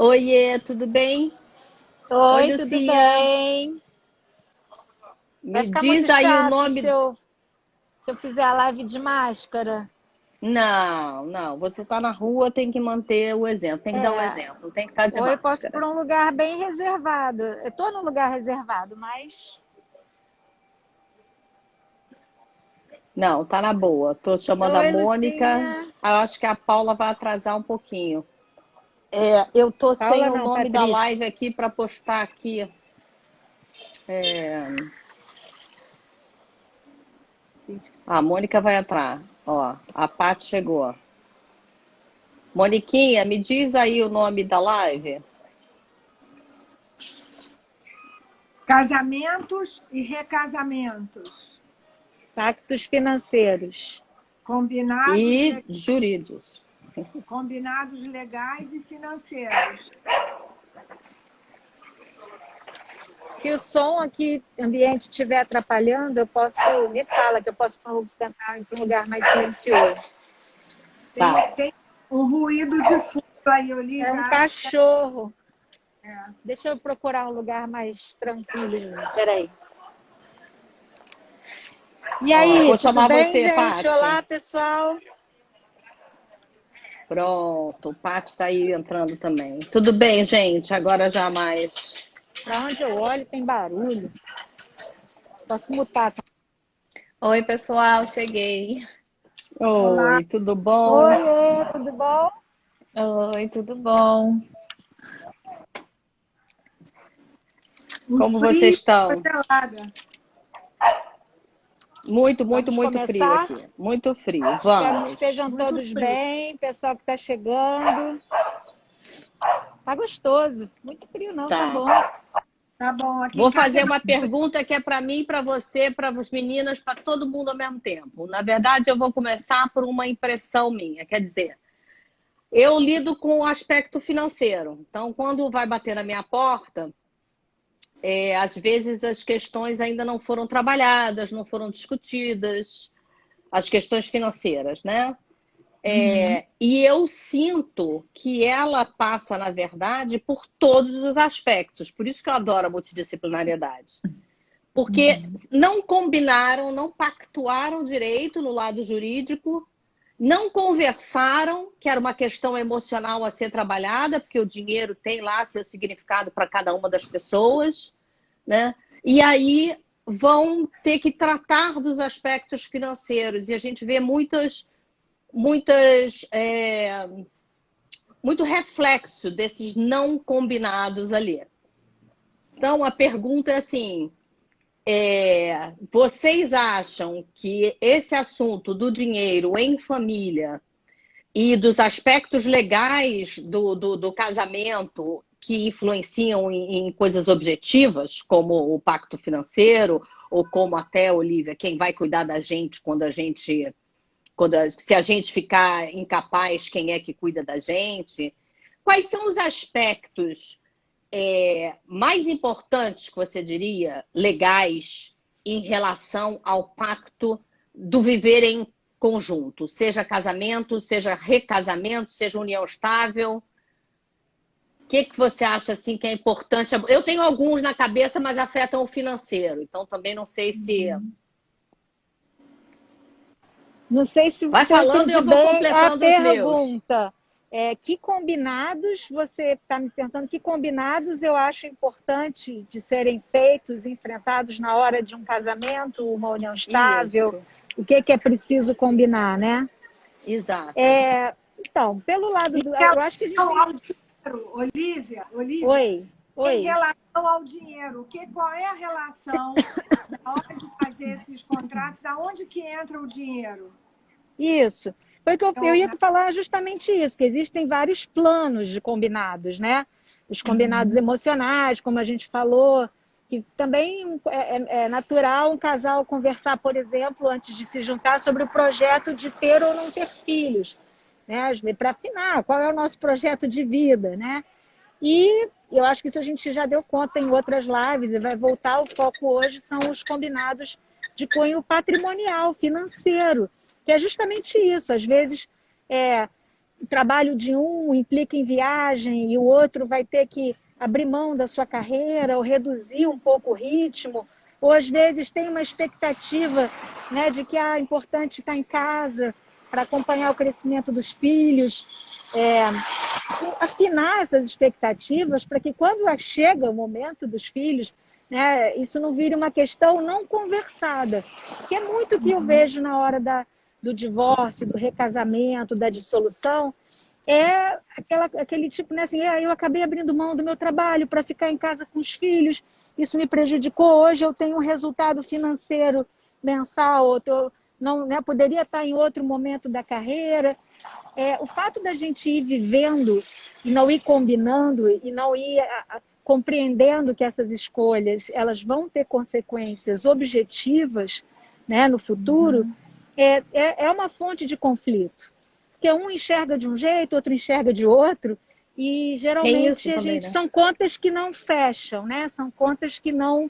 Oiê, tudo bem? Oi, Oi, tudo Lucinha. bem? Vai Me ficar muito diz aí o chato se nome. eu fizer a live de máscara. Não, não. Você está na rua, tem que manter o exemplo, tem que dar o É, exemplo, tem que estar de ou eu posso ir máscara. para um lugar bem reservado. Eu estou num lugar reservado, mas. Não, tá na boa. Tô chamando a Oi, Mônica. Lucinha. Eu acho que a Paula vai atrasar um pouquinho. Eu tô sem Paula o não, nome da Patrícia. live aqui para postar aqui. É, A Mônica vai atrás. Ó, a Paty chegou. Moniquinha, me diz aí o nome da live. Casamentos e recasamentos, Pactos financeiros. combinados, E jurídicos. combinados legais e financeiros. Se o som aqui, ambiente, estiver atrapalhando, eu posso. Me fala que eu posso tentar ir para um lugar mais silencioso. Tá. Tem um ruído de fundo aí, É Olivia. um Acho cachorro. que é. Deixa eu procurar um lugar mais tranquilo. Peraí. E Ó, aí, vou tudo chamar bem, você, gente? Pati. Olá, pessoal. Pronto, o Pati tá aí entrando também. Tudo bem, gente? Agora já mais. Para onde eu olho tem barulho. Posso mutar, tá? Oi, pessoal, cheguei. Olá, Oi, tudo bom? Oi, tudo bom? Oi, tudo bom? um Como vocês frio, uma estão? gelada. Muito, muito, Vamos muito frio começar? aqui. Muito frio. Espero que Vamos. estejam Muito todos frio. bem. Pessoal que está chegando. Tá gostoso. Muito frio não, tá Tá. bom. Tá bom, aqui em Vou casa é fazer uma pergunta que é para mim, para você, para as meninas, para todo mundo ao mesmo tempo. Na verdade, eu vou começar por uma impressão minha. Quer dizer, eu lido com o aspecto financeiro. Então, quando vai bater na minha porta, às vezes as questões ainda não foram trabalhadas, não foram discutidas, as questões financeiras, né? E eu sinto que ela passa, na verdade, por todos os aspectos. Por isso que eu adoro a multidisciplinariedade. Porque não combinaram, não pactuaram direito no lado jurídico, não conversaram, que era uma questão emocional a ser trabalhada, porque o dinheiro tem lá seu significado para cada uma das pessoas, né? E aí vão ter que tratar dos aspectos financeiros. E a gente vê muito reflexo desses não combinados ali. Então, a pergunta é assim, vocês acham que esse assunto do dinheiro em família e dos aspectos legais do casamento que influenciam em coisas objetivas, como o pacto financeiro, ou como até, Olivia, quem vai cuidar da gente se a gente ficar incapaz, quem é que cuida da gente? Quais são os aspectos mais importantes que você diria, legais, em relação ao pacto do viver em conjunto? Seja casamento, seja recasamento, seja união estável. O que você acha assim que é importante? Eu tenho alguns na cabeça, mas afetam o financeiro. Então também não sei se. Não sei Vai se eu falando e entendi eu vou bem a completando os meus. pergunta. Que combinados, você está me perguntando, que combinados eu acho importante de serem feitos, enfrentados na hora de um casamento, uma união estável? Isso, O que é preciso combinar, né? exato. Então, pelo lado em do. Eu acho que a gente relação tem. ao dinheiro, Olivia, Oi, em oi. relação ao dinheiro, qual é a relação na hora de fazer esses contratos? Aonde que entra o dinheiro? Isso. Foi que eu Então, ia falar justamente isso, que existem vários planos de combinados, né? Os combinados emocionais, como a gente falou, que também é natural um casal conversar, por exemplo, antes de se juntar, sobre o projeto de ter ou não ter filhos, né? Para afinar, qual é o nosso projeto de vida, né? E eu acho que isso a gente já deu conta em outras lives e vai voltar. O foco hoje são os combinados de cunho patrimonial, financeiro, que é justamente isso. Às vezes o trabalho de um implica em viagem e o outro vai ter que abrir mão da sua carreira ou reduzir um pouco o ritmo, ou às vezes tem uma expectativa, né, de que é importante estar em casa para acompanhar o crescimento dos filhos, afinar essas expectativas para que quando chega o momento dos filhos, né, isso não vire uma questão não conversada, que é muito o que eu vejo na hora do divórcio, do recasamento, da dissolução, é aquele tipo, né, assim, eu acabei abrindo mão do meu trabalho para ficar em casa com os filhos, isso me prejudicou, hoje eu tenho um resultado financeiro mensal, não, né, poderia estar em outro momento da carreira. O fato da gente ir vivendo e não ir combinando e não ir compreendendo que essas escolhas elas vão ter consequências objetivas, né, no futuro, é uma fonte de conflito. Porque um enxerga de um jeito, outro enxerga de outro, e geralmente também, né? são contas que não fecham, né? São contas que não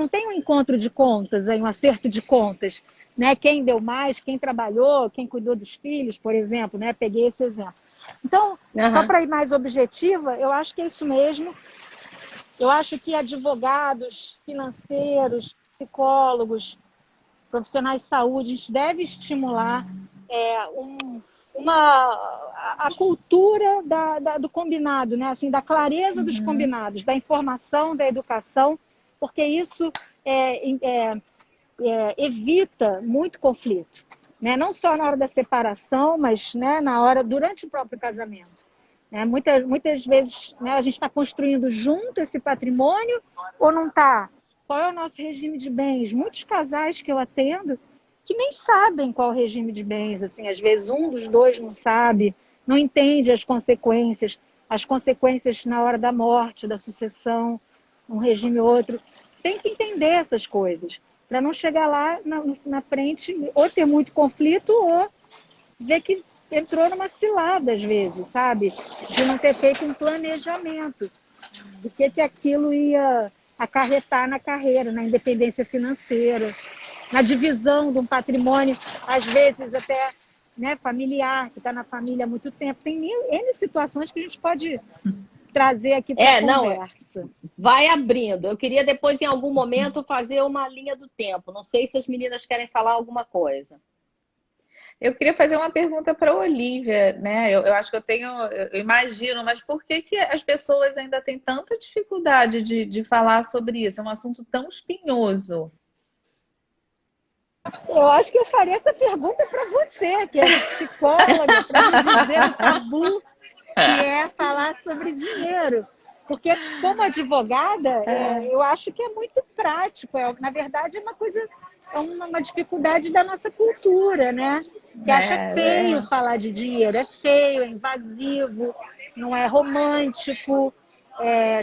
tem um encontro de contas, um acerto de contas, né? Quem deu mais, quem trabalhou, quem cuidou dos filhos, por exemplo, né? Peguei esse exemplo. Então, só para ir mais objetiva, eu acho que é isso mesmo. Eu acho que advogados, financeiros, psicólogos, profissionais de saúde, a gente deve estimular a cultura do combinado, né? Assim, da clareza dos combinados, da informação, da educação, porque isso evita muito conflito, né? Não só na hora da separação, mas, né, durante o próprio casamento. Né? Muitas vezes, né, a gente está construindo junto esse patrimônio ou não está? Qual é o nosso regime de bens? Muitos casais que eu atendo que nem sabem qual é o regime de bens. Assim, às vezes um dos dois não sabe, não entende as consequências na hora da morte, da sucessão, um regime ou outro. Tem que entender essas coisas, para não chegar lá na frente ou ter muito conflito ou ver que entrou numa cilada, às vezes, sabe? De não ter feito um planejamento do que aquilo ia acarretar na carreira, na independência financeira, na divisão de um patrimônio, às vezes até, né, familiar, que está na família há muito tempo. Tem N situações que a gente pode trazer aqui para a conversa. Vai abrindo. Eu queria depois, em algum momento, fazer uma linha do tempo. Não sei se as meninas querem falar alguma coisa. Eu queria fazer uma pergunta para a Olivia, né? Eu acho que eu imagino, mas por que as pessoas ainda têm tanta dificuldade de falar sobre isso? É um assunto tão espinhoso. Eu acho que eu faria essa pergunta para você, que é psicóloga, para me dizer o tabu que é falar sobre dinheiro. Porque, como advogada, eu acho que é muito prático. Na verdade, é uma coisa, uma dificuldade da nossa cultura, né? Que acha feio falar de dinheiro. É feio, é invasivo, não é romântico,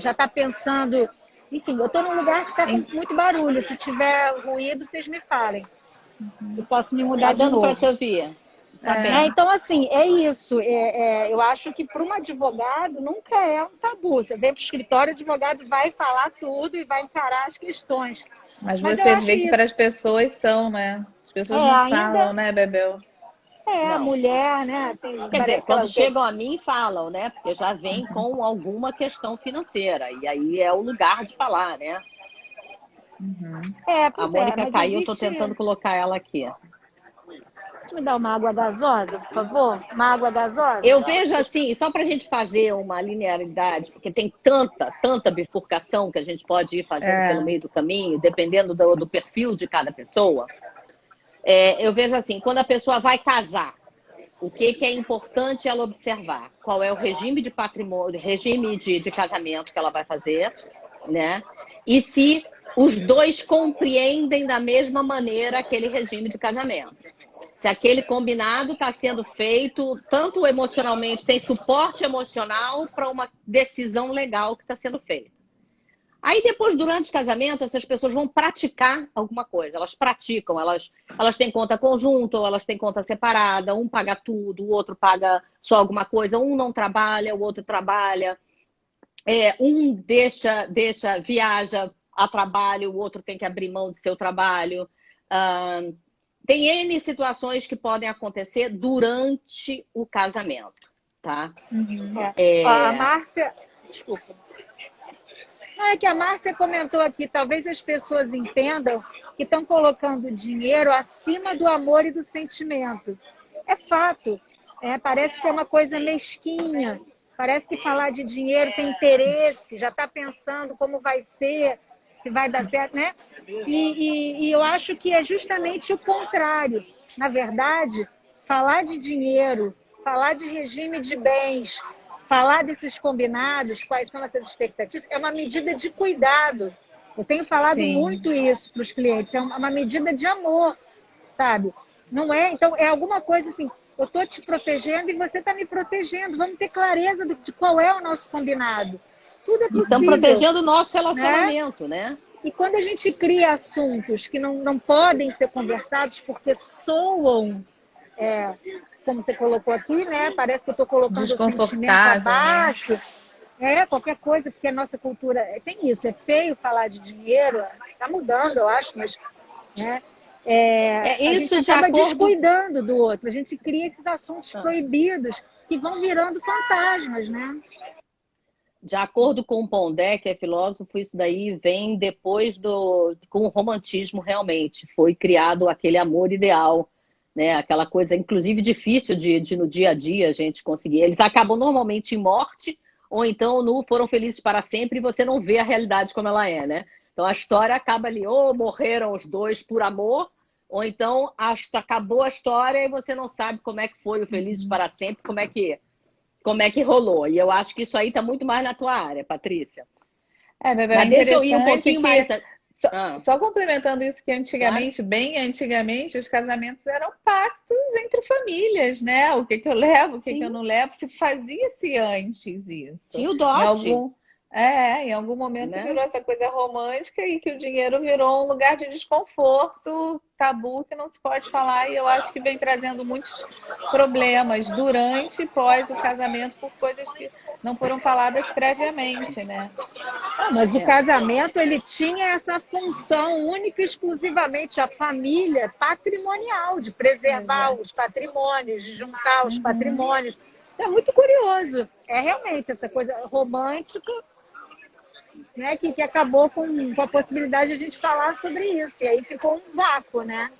já está pensando... Enfim, eu estou num lugar que está com muito barulho. Se tiver ruído, vocês me falem. Eu posso me mudar de novo. Para te ouvir. Tá bem. Então, assim, é isso. Eu acho que para um advogado nunca é um tabu. Você vem para o escritório, o advogado vai falar tudo e vai encarar as questões. Mas você vê que para as pessoas são, né? As pessoas não falam, né, Bebel? A mulher, né? Assim, quer dizer, quando chegam a mim, falam, né? Porque já vem com alguma questão financeira. E aí é o lugar de falar, né? A Mônica caiu, eu estou tentando colocar ela aqui. Me dá uma água gasosa, por favor? Uma água gasosa? Eu vejo assim, só para a gente fazer uma linearidade, porque tem tanta bifurcação que a gente pode ir fazendo pelo meio do caminho, dependendo do perfil de cada pessoa. Eu vejo assim, quando a pessoa vai casar, o que é importante ela observar? Qual é o regime de patrimônio, regime de casamento que ela vai fazer, né? E se os dois compreendem da mesma maneira aquele regime de casamento. Se aquele combinado está sendo feito, tanto emocionalmente, tem suporte emocional para uma decisão legal que está sendo feita. Aí depois, durante o casamento, essas pessoas vão praticar alguma coisa. Elas praticam, elas têm conta conjunta ou elas têm conta separada. Um paga tudo, o outro paga só alguma coisa. Um não trabalha, o outro trabalha. Um viaja a trabalho, o outro tem que abrir mão do seu trabalho. tem N situações que podem acontecer durante o casamento, tá? A Márcia... Desculpa. É que a Márcia comentou aqui, talvez as pessoas entendam que estão colocando dinheiro acima do amor e do sentimento. É fato. Parece que é uma coisa mesquinha. Parece que falar de dinheiro tem interesse, já está pensando como vai ser, se vai dar certo, né? E eu acho que é justamente o contrário. Na verdade, falar de dinheiro, falar de regime de bens, falar desses combinados, quais são essas expectativas, é uma medida de cuidado. Eu tenho falado muito isso para os clientes, é uma medida de amor, sabe? Não é? Então, é alguma coisa assim, eu estou te protegendo e você está me protegendo. Vamos ter clareza de qual é o nosso combinado. Tudo é possível. Estamos protegendo o nosso relacionamento, né? E quando a gente cria assuntos que não podem ser conversados porque soam, como você colocou aqui, né? Parece que eu estou colocando o sentimento abaixo. Qualquer coisa, porque a nossa cultura tem isso. É feio falar de dinheiro, está mudando, eu acho, mas... né? A gente acaba descuidando do outro. A gente cria esses assuntos proibidos que vão virando fantasmas, né? De acordo com o Pondé, que é filósofo, isso daí vem depois com o romantismo realmente. Foi criado aquele amor ideal, né? Aquela coisa, inclusive, difícil de no dia a dia a gente conseguir. Eles acabam normalmente em morte, ou então foram felizes para sempre e você não vê a realidade como ela é, né? Então a história acaba ali, ou morreram os dois por amor, ou então acabou a história e você não sabe como é que foi o Felizes para Sempre, como é que rolou. E eu acho que isso aí está muito mais na tua área, Patrícia. Bebel, mas deixa eu ir um pouquinho mais... Só complementando isso, que antigamente, bem antigamente, os casamentos eram pactos entre famílias, né? O que eu levo, o que eu não levo, se fazia-se antes isso. Tinha o dote. Em algum momento virou essa coisa romântica e que o dinheiro virou um lugar de desconforto, tabu que não se pode falar, e eu acho que vem trazendo muitos problemas durante e pós o casamento por coisas que não foram faladas previamente, né? Mas o casamento, ele tinha essa função única e exclusivamente, a família patrimonial, de preservar os patrimônios, de juntar os patrimônios. É muito curioso. É realmente essa coisa romântica, né, que acabou com a possibilidade de a gente falar sobre isso. E aí ficou um vácuo, né?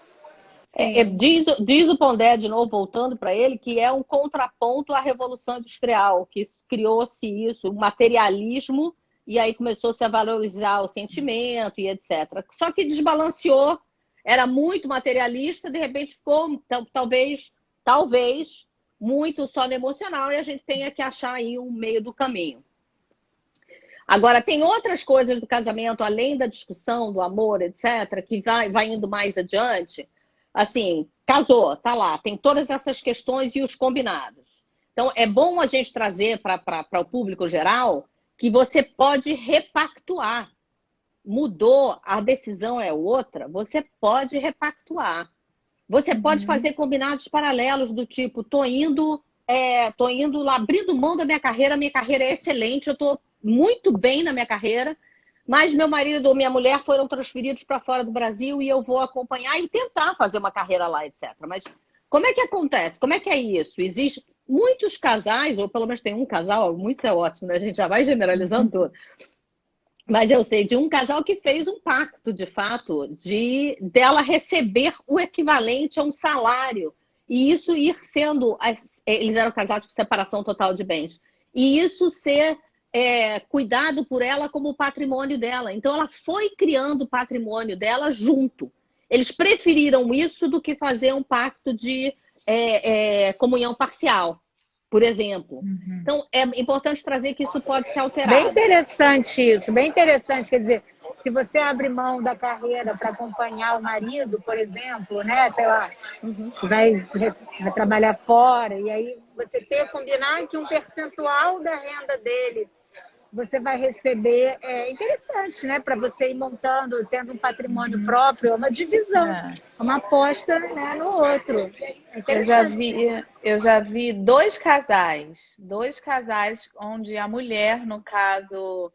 Diz o Pondé, de novo, voltando para ele, que é um contraponto à Revolução Industrial, que criou-se isso, o materialismo, e aí começou-se a valorizar o sentimento e etc. Só que desbalanceou, era muito materialista, de repente ficou, talvez, muito só no emocional, e a gente tenha que achar aí um meio do caminho. Agora, tem outras coisas do casamento, além da discussão, do amor, etc., que vai indo mais adiante. Assim, casou, tá lá, tem todas essas questões e os combinados. Então, é bom a gente trazer para o público geral que você pode repactuar. Mudou, a decisão é outra, você pode repactuar. Você pode fazer combinados paralelos do tipo, tô indo lá, abrindo mão da minha carreira é excelente, eu tô muito bem na minha carreira, mas meu marido ou minha mulher foram transferidos para fora do Brasil e eu vou acompanhar e tentar fazer uma carreira lá, etc. Mas como é que acontece? Como é que é isso? Existe muitos casais, ou pelo menos tem um casal, muitos é ótimo, né? A gente já vai generalizando tudo. Mas eu sei de um casal que fez um pacto, de fato, dela receber o equivalente a um salário. E isso ir sendo... Eles eram casados com separação total de bens. E isso ser cuidado por ela como patrimônio dela. Então, ela foi criando o patrimônio dela junto. Eles preferiram isso do que fazer um pacto de comunhão parcial, por exemplo. Então, é importante trazer que isso pode ser alterado. Bem interessante isso, bem interessante. Quer dizer, se você abre mão da carreira para acompanhar o marido, por exemplo, né? Sei lá, vai trabalhar fora, e aí você tem que combinar que um percentual da renda dele você vai receber. É interessante, né? Para você ir montando, tendo um patrimônio próprio, uma divisão, uma aposta, né, no outro. Eu já vi dois casais onde a mulher, no caso,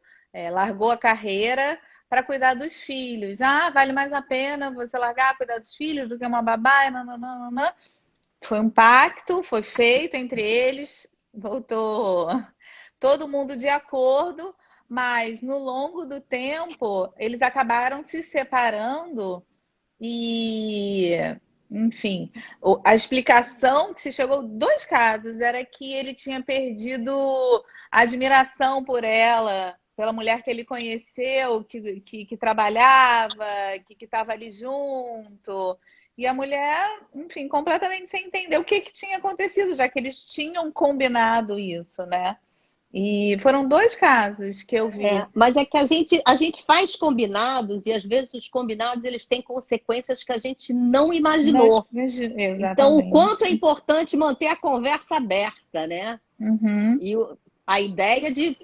largou a carreira para cuidar dos filhos. Ah, vale mais a pena você largar cuidar dos filhos do que uma babá? Não. Foi um pacto, foi feito entre eles, voltou todo mundo de acordo, mas no longo do tempo eles acabaram se separando e, enfim, a explicação que se chegou, dois casos, era que ele tinha perdido a admiração por ela, pela mulher que ele conheceu, que trabalhava, que estava ali junto. E a mulher, enfim, completamente sem entender o que tinha acontecido, já que eles tinham combinado isso, né? E foram dois casos que eu vi. Mas é que a gente faz combinados e às vezes os combinados eles têm consequências que a gente não imaginou. Exatamente. Então, o quanto é importante manter a conversa aberta, né? Uhum. E a ideia de,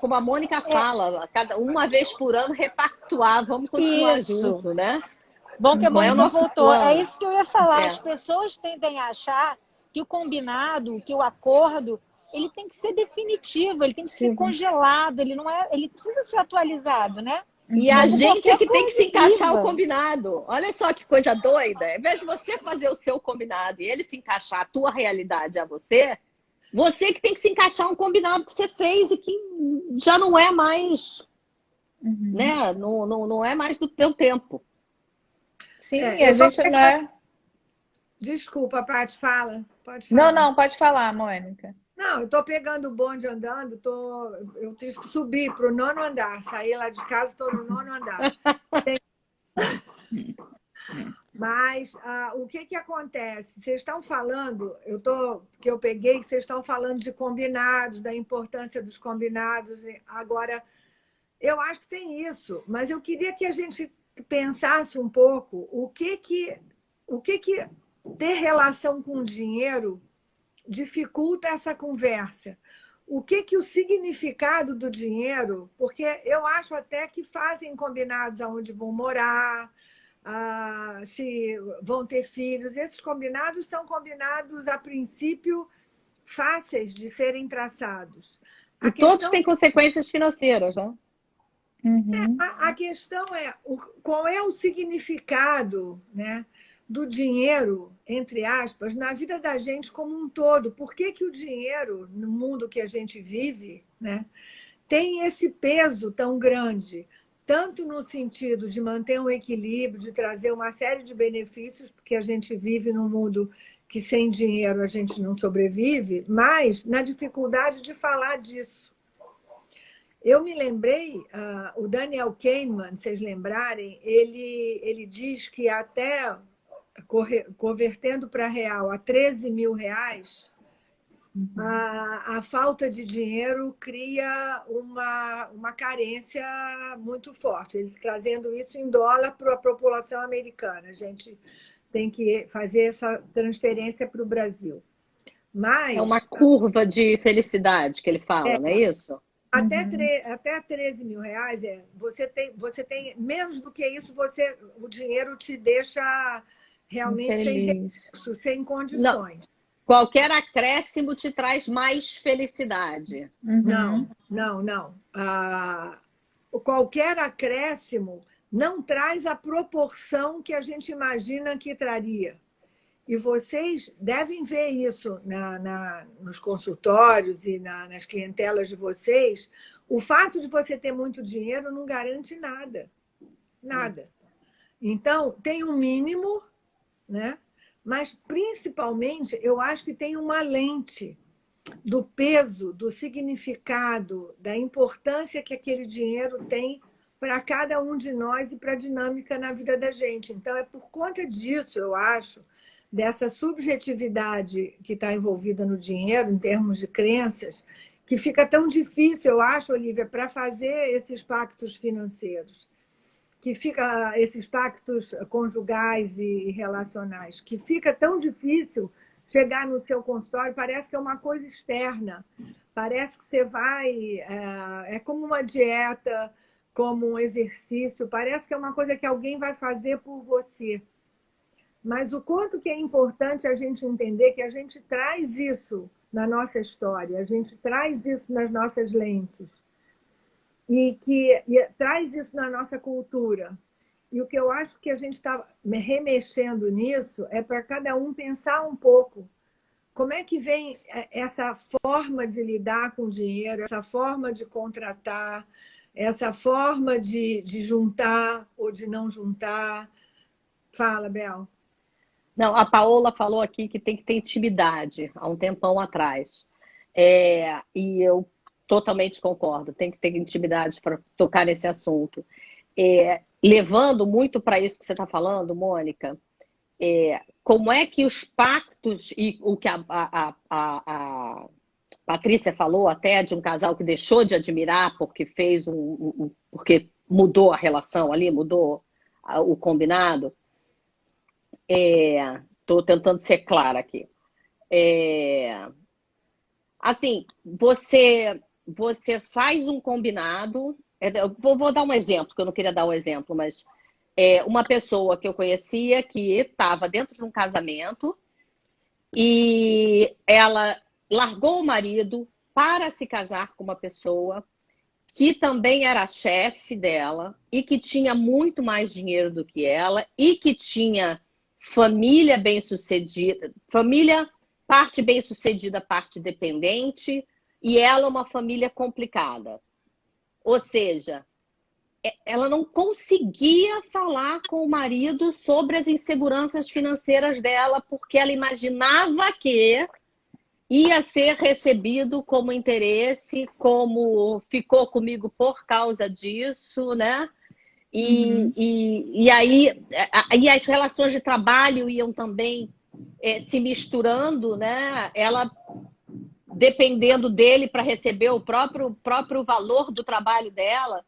como a Mônica fala, uma vez por ano repactuar, vamos continuar junto, né? Bom que a Mônica voltou. Plano. É isso que eu ia falar. As pessoas tendem a achar que o combinado, que o acordo, ele tem que ser definitivo, ele tem que ser congelado, ele não é, ele precisa ser atualizado, né? E a gente é que tem que se encaixar o combinado. Olha só que coisa doida. Ao invés de você fazer o seu combinado e ele se encaixar a tua realidade a você que tem que se encaixar um combinado que você fez e que já não é mais, né? Não é mais do teu tempo. Sim, a gente não é... Desculpa, Paty, fala. Pode falar. Não, pode falar, Mônica. Não, eu estou pegando o bonde andando, eu tive que subir para o 9º andar. Saí lá de casa, estou no 9º andar. Mas o que acontece? Vocês estão falando, que eu peguei, que vocês estão falando de combinados, da importância dos combinados. Agora, eu acho que tem isso, mas eu queria que a gente pensasse um pouco o que ter relação com o dinheiro dificulta essa conversa. O que o significado do dinheiro, porque eu acho até que fazem combinados aonde vão morar, se vão ter filhos. Esses combinados são combinados, a princípio, fáceis de serem traçados. E todos têm consequências financeiras, né? Uhum. A questão é qual é o significado, né, do dinheiro, entre aspas, na vida da gente como um todo. Por que o dinheiro, no mundo que a gente vive, né, tem esse peso tão grande? Tanto no sentido de manter um equilíbrio, de trazer uma série de benefícios, porque a gente vive num mundo que sem dinheiro a gente não sobrevive, mas na dificuldade de falar disso. Eu me lembrei, o Daniel Kahneman, se vocês lembrarem, ele diz que até convertendo para real a 13 mil reais, a falta de dinheiro cria uma carência muito forte. Ele trazendo isso em dólar para a população americana. A gente tem que fazer essa transferência para o Brasil. Mas, é uma curva de felicidade que ele fala, não é isso? Até 13 mil reais, você tem menos do que isso, o dinheiro te deixa realmente sem recurso, sem condições. Não. Qualquer acréscimo te traz mais felicidade. Não. Qualquer acréscimo não traz a proporção que a gente imagina que traria. E vocês devem ver isso nos consultórios e nas clientelas de vocês. O fato de você ter muito dinheiro não garante nada. Nada. Então, tem um mínimo, né? Mas, principalmente, eu acho que tem uma lente do peso, do significado, da importância que aquele dinheiro tem para cada um de nós e para a dinâmica na vida da gente. Então, é por conta disso, eu acho, dessa subjetividade que está envolvida no dinheiro, em termos de crenças, que fica tão difícil, eu acho, Olívia, para fazer esses pactos financeiros, que fica esses pactos conjugais e relacionais, que fica tão difícil chegar no seu consultório, parece que é uma coisa externa, parece que você vai, é como uma dieta, como um exercício, parece que é uma coisa que alguém vai fazer por você. Mas o quanto que é importante a gente entender que a gente traz isso na nossa história, a gente traz isso nas nossas lentes. e traz isso na nossa cultura. E o que eu acho que a gente está remexendo nisso é para cada um pensar um pouco como é que vem essa forma de lidar com o dinheiro, essa forma de contratar, essa forma de juntar ou de não juntar. Fala, Bel. Não, a Paola falou aqui que tem que ter intimidade, há um tempão atrás. E eu totalmente concordo, tem que ter intimidade para tocar nesse assunto. Levando muito para isso que você está falando, Mônica, como é que os pactos, e o que a Patrícia falou até de um casal que deixou de admirar porque fez porque mudou a relação ali, mudou o combinado. Estou tentando ser clara aqui. Assim, você faz um combinado. Vou dar um exemplo, que eu não queria dar um exemplo, mas uma pessoa que eu conhecia que estava dentro de um casamento e ela largou o marido para se casar com uma pessoa que também era chefe dela e que tinha muito mais dinheiro do que ela e que tinha família bem-sucedida, parte bem-sucedida, parte dependente, e ela uma família complicada. Ou seja, ela não conseguia falar com o marido sobre as inseguranças financeiras dela, porque ela imaginava que ia ser recebido como interesse, como ficou comigo por causa disso, né? E aí as relações de trabalho iam também se misturando, né? Ela dependendo dele para receber o próprio valor do trabalho dela.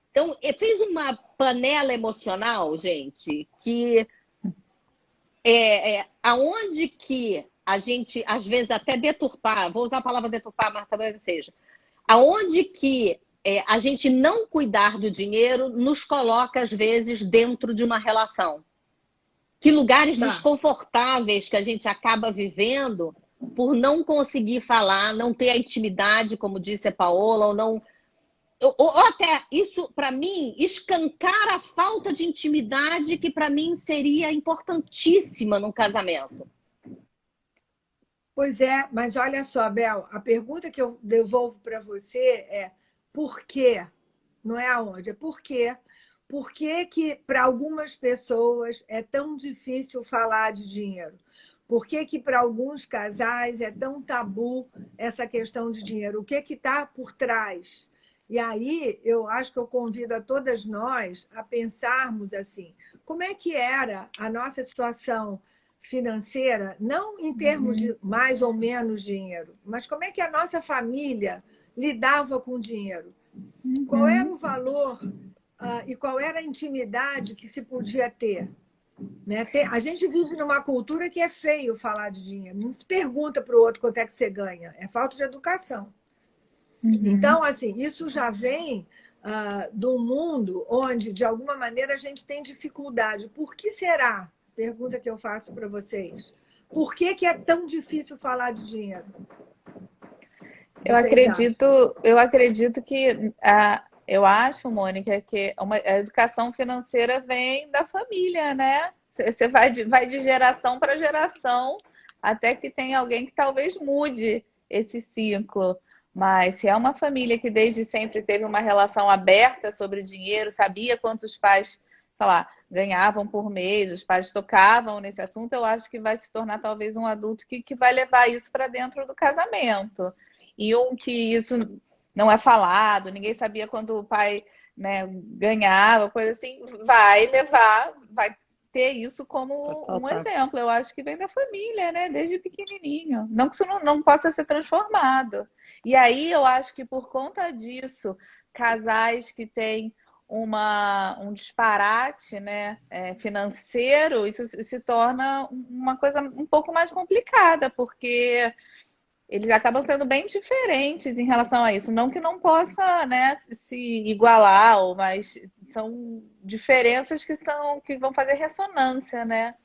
Então, fez uma panela emocional, gente, que aonde que a gente, às vezes, até deturpar, vou usar a palavra deturpar, mas talvez não seja, aonde que a gente não cuidar do dinheiro nos coloca, às vezes, dentro de uma relação. Que lugares desconfortáveis que a gente acaba vivendo por não conseguir falar, não ter a intimidade, como disse a Paola, ou até isso, para mim, escancar a falta de intimidade que, para mim, seria importantíssima num casamento. Pois é, mas olha só, Bel, a pergunta que eu devolvo para você é por quê? Não é aonde, é por quê? Por que que para algumas pessoas é tão difícil falar de dinheiro? Por que que para alguns casais é tão tabu essa questão de dinheiro? O que está por trás? E aí eu acho que eu convido a todas nós a pensarmos assim, como é que era a nossa situação financeira, não em termos de mais ou menos dinheiro, mas como é que a nossa família lidava com o dinheiro? Qual era o valor e qual era a intimidade que se podia ter? Né? A gente vive numa cultura que é feio falar de dinheiro. Não se pergunta para o outro quanto é que você ganha. É falta de educação. Então, assim, isso já vem do mundo onde, de alguma maneira, a gente tem dificuldade. Por que será? Pergunta que eu faço para vocês. Por que é tão difícil falar de dinheiro? Eu acredito que eu acho, Mônica, que a educação financeira vem da família, né? Você vai de geração para geração até que tem alguém que talvez mude esse ciclo. Mas se é uma família que desde sempre teve uma relação aberta sobre dinheiro, sabia quantos pais, sei lá, ganhavam por mês, os pais tocavam nesse assunto, eu acho que vai se tornar talvez um adulto que vai levar isso para dentro do casamento. E que isso não é falado, ninguém sabia quando o pai, né, ganhava, coisa assim, vai ter isso como um exemplo. Eu acho que vem da família, né, desde pequenininho. Não que isso não possa ser transformado. E aí eu acho que por conta disso, casais que têm um disparate, né, financeiro, isso se torna uma coisa um pouco mais complicada, porque eles acabam sendo bem diferentes em relação a isso. Não que não possa, né, se igualar, mas são diferenças que vão fazer ressonância, né?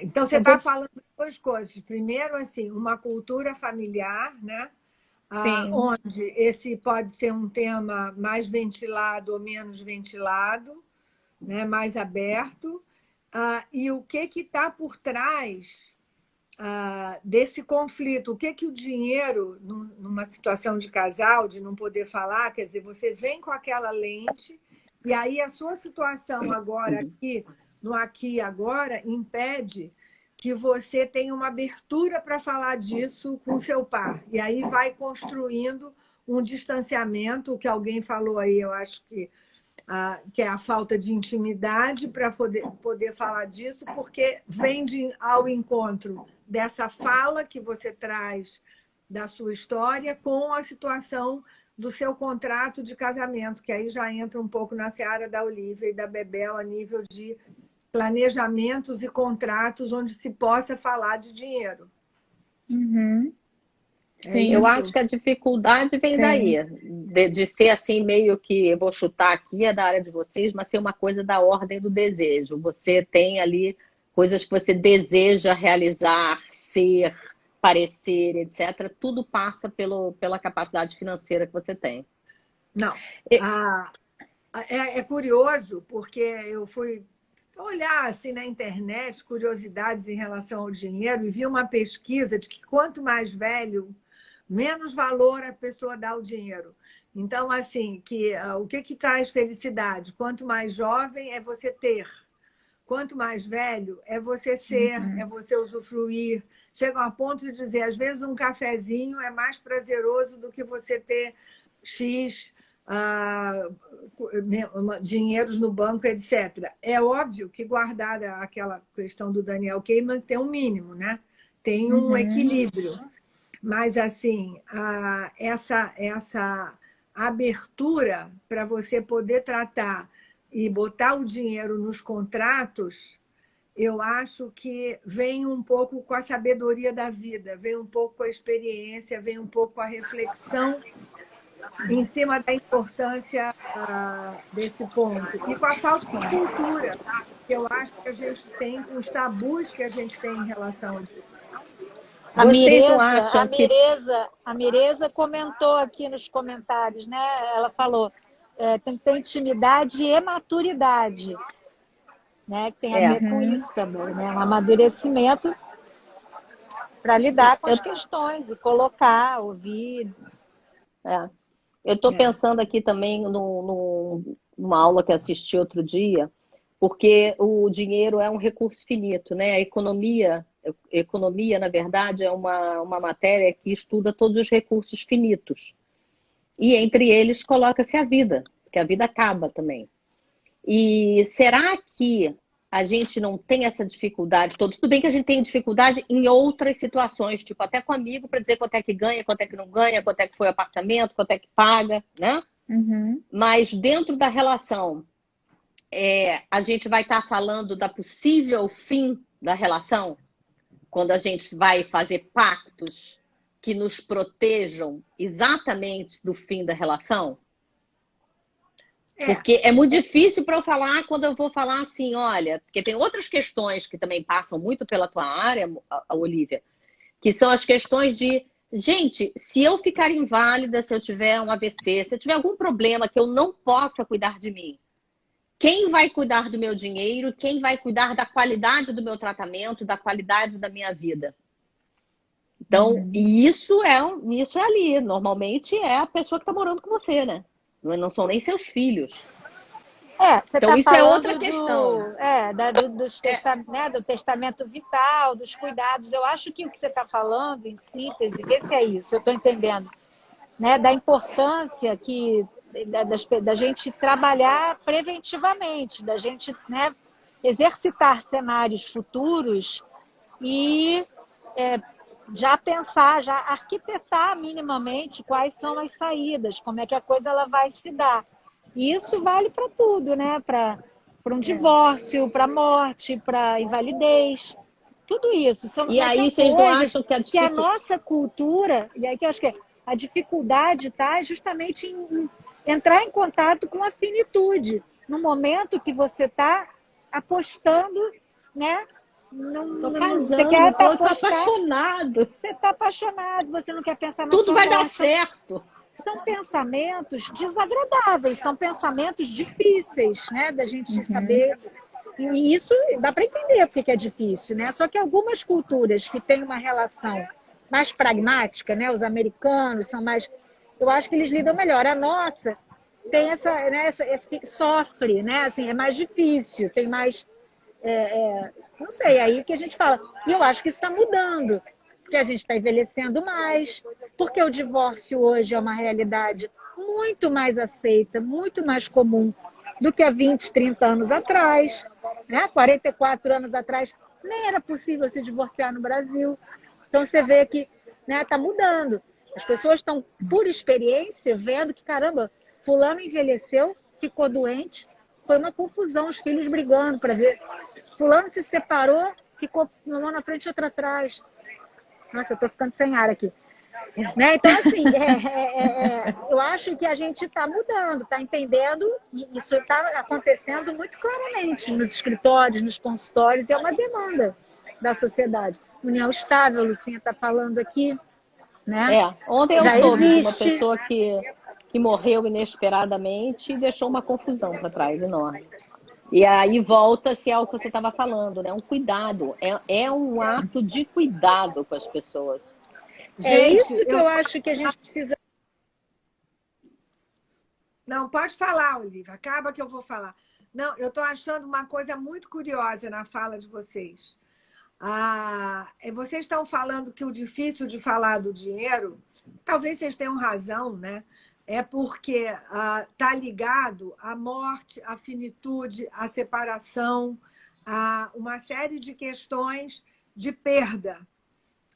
Então você está falando duas coisas. Primeiro, assim, uma cultura familiar, né? Sim. onde esse pode ser um tema mais ventilado ou menos ventilado, né, mais aberto, e o que está por trás desse conflito, o que o dinheiro, numa situação de casal, de não poder falar, quer dizer, você vem com aquela lente, e aí a sua situação agora, aqui, no aqui e agora, impede que você tenha uma abertura para falar disso com seu par. E aí vai construindo um distanciamento, o que alguém falou aí, eu acho que é a falta de intimidade para poder falar disso, porque vem ao encontro dessa fala que você traz da sua história com a situação do seu contrato de casamento, que aí já entra um pouco na seara da Olivia e da Bebel a nível de planejamentos e contratos onde se possa falar de dinheiro. Uhum. Sim, eu acho que a dificuldade vem daí, de ser assim, meio que, eu vou chutar aqui, é da área de vocês, mas ser uma coisa da ordem do desejo. Você tem ali coisas que você deseja realizar, ser, parecer, etc. Tudo passa pela capacidade financeira que você tem. Não. É curioso, porque eu fui olhar assim na internet curiosidades em relação ao dinheiro e vi uma pesquisa de que quanto mais velho, menos valor a pessoa dá ao dinheiro. Então, assim, o que traz felicidade? Quanto mais jovem é você ter. Quanto mais velho é você ser, é você usufruir. Chega a ponto de dizer, às vezes um cafezinho é mais prazeroso do que você ter X dinheiros no banco, etc. É óbvio que, guardada aquela questão do Daniel Kahneman, tem um mínimo, né? Tem um equilíbrio. Mas, assim, essa abertura para você poder tratar e botar o dinheiro nos contratos, eu acho que vem um pouco com a sabedoria da vida, vem um pouco com a experiência, vem um pouco com a reflexão em cima da importância desse ponto. E com a falta de cultura que eu acho que a gente tem, com os tabus que a gente tem em relação a isso. A Mireza comentou aqui nos comentários, né? Ela falou tem que ter intimidade e maturidade, né? Que tem a ver com isso também, né? Um amadurecimento para lidar com as questões e colocar, ouvir. Eu estou pensando aqui também numa aula que assisti outro dia, porque o dinheiro é um recurso finito, né? A economia, na verdade, é uma matéria que estuda todos os recursos finitos. E entre eles coloca-se a vida, porque a vida acaba também. E será que a gente não tem essa dificuldade toda? Tudo bem que a gente tem dificuldade em outras situações, tipo até com amigo, para dizer quanto é que ganha, quanto é que não ganha, quanto é que foi o apartamento, quanto é que paga, né? Mas dentro da relação, a gente vai estar falando da possível fim da relação? Quando a gente vai fazer pactos que nos protejam exatamente do fim da relação? Porque é muito difícil para eu falar quando eu vou falar assim, olha, porque tem outras questões que também passam muito pela tua área, a Olivia, que são as questões de, gente, se eu ficar inválida, se eu tiver um AVC, se eu tiver algum problema que eu não possa cuidar de mim, quem vai cuidar do meu dinheiro? Quem vai cuidar da qualidade do meu tratamento, da qualidade da minha vida? Então, e isso é ali. Normalmente é a pessoa que está morando com você, né? Não são nem seus filhos. Então, isso é outra questão. Do testamento vital, dos cuidados. Eu acho que o que você está falando, em síntese, vê se é isso, eu estou entendendo, né? Da importância da gente trabalhar preventivamente, da gente, né, exercitar cenários futuros e já pensar, já arquitetar minimamente quais são as saídas, como é que a coisa ela vai se dar. E isso vale para tudo, né? Para um divórcio, para morte, para invalidez, tudo isso. E aí vocês não acham que a nossa cultura, e aí que eu acho que a dificuldade está justamente em entrar em contato com a finitude, no momento que você está apostando, né, Tô você quer casando, tô apostar, apaixonado. você está apaixonado, você não quer pensar na Tudo sua vai dar morte. certo. São pensamentos desagradáveis, são pensamentos difíceis, né, da gente saber. E isso dá para entender porque é difícil, né? Só que algumas culturas que têm uma relação mais pragmática, né? Os americanos são mais, eu acho que eles lidam melhor. A nossa tem essa, né? Sofre, né? Assim, é mais difícil, tem mais, não sei, aí que a gente fala. E eu acho que isso está mudando, porque a gente está envelhecendo mais, porque o divórcio hoje é uma realidade muito mais aceita, muito mais comum do que há 20, 30 anos atrás, né? 44 anos atrás, nem era possível se divorciar no Brasil. Então você vê que, né, tá mudando. As pessoas estão, por experiência, vendo que, caramba, fulano envelheceu, ficou doente, foi uma confusão, os filhos brigando para ver. Fulano se separou, ficou uma mão na frente e outra atrás. Nossa, eu tô ficando sem ar aqui. Né? Então, assim, eu acho que a gente está mudando, está entendendo, e isso está acontecendo muito claramente nos escritórios, nos consultórios, e é uma demanda da sociedade. União estável, a Lucinha está falando aqui, né? Ontem eu Já soube de uma existe. pessoa que morreu inesperadamente e deixou uma confusão para trás enorme. E aí volta-se ao que você estava falando, né? Um cuidado, é um ato de cuidado com as pessoas. É isso que eu acho que a gente precisa. Não, pode falar, Olivia. Acaba que eu vou falar. Não, eu estou achando uma coisa muito curiosa na fala de vocês. Vocês estão falando que o difícil de falar do dinheiro, talvez vocês tenham razão, né? É porque está ligado à morte, à finitude, à separação, a uma série de questões de perda,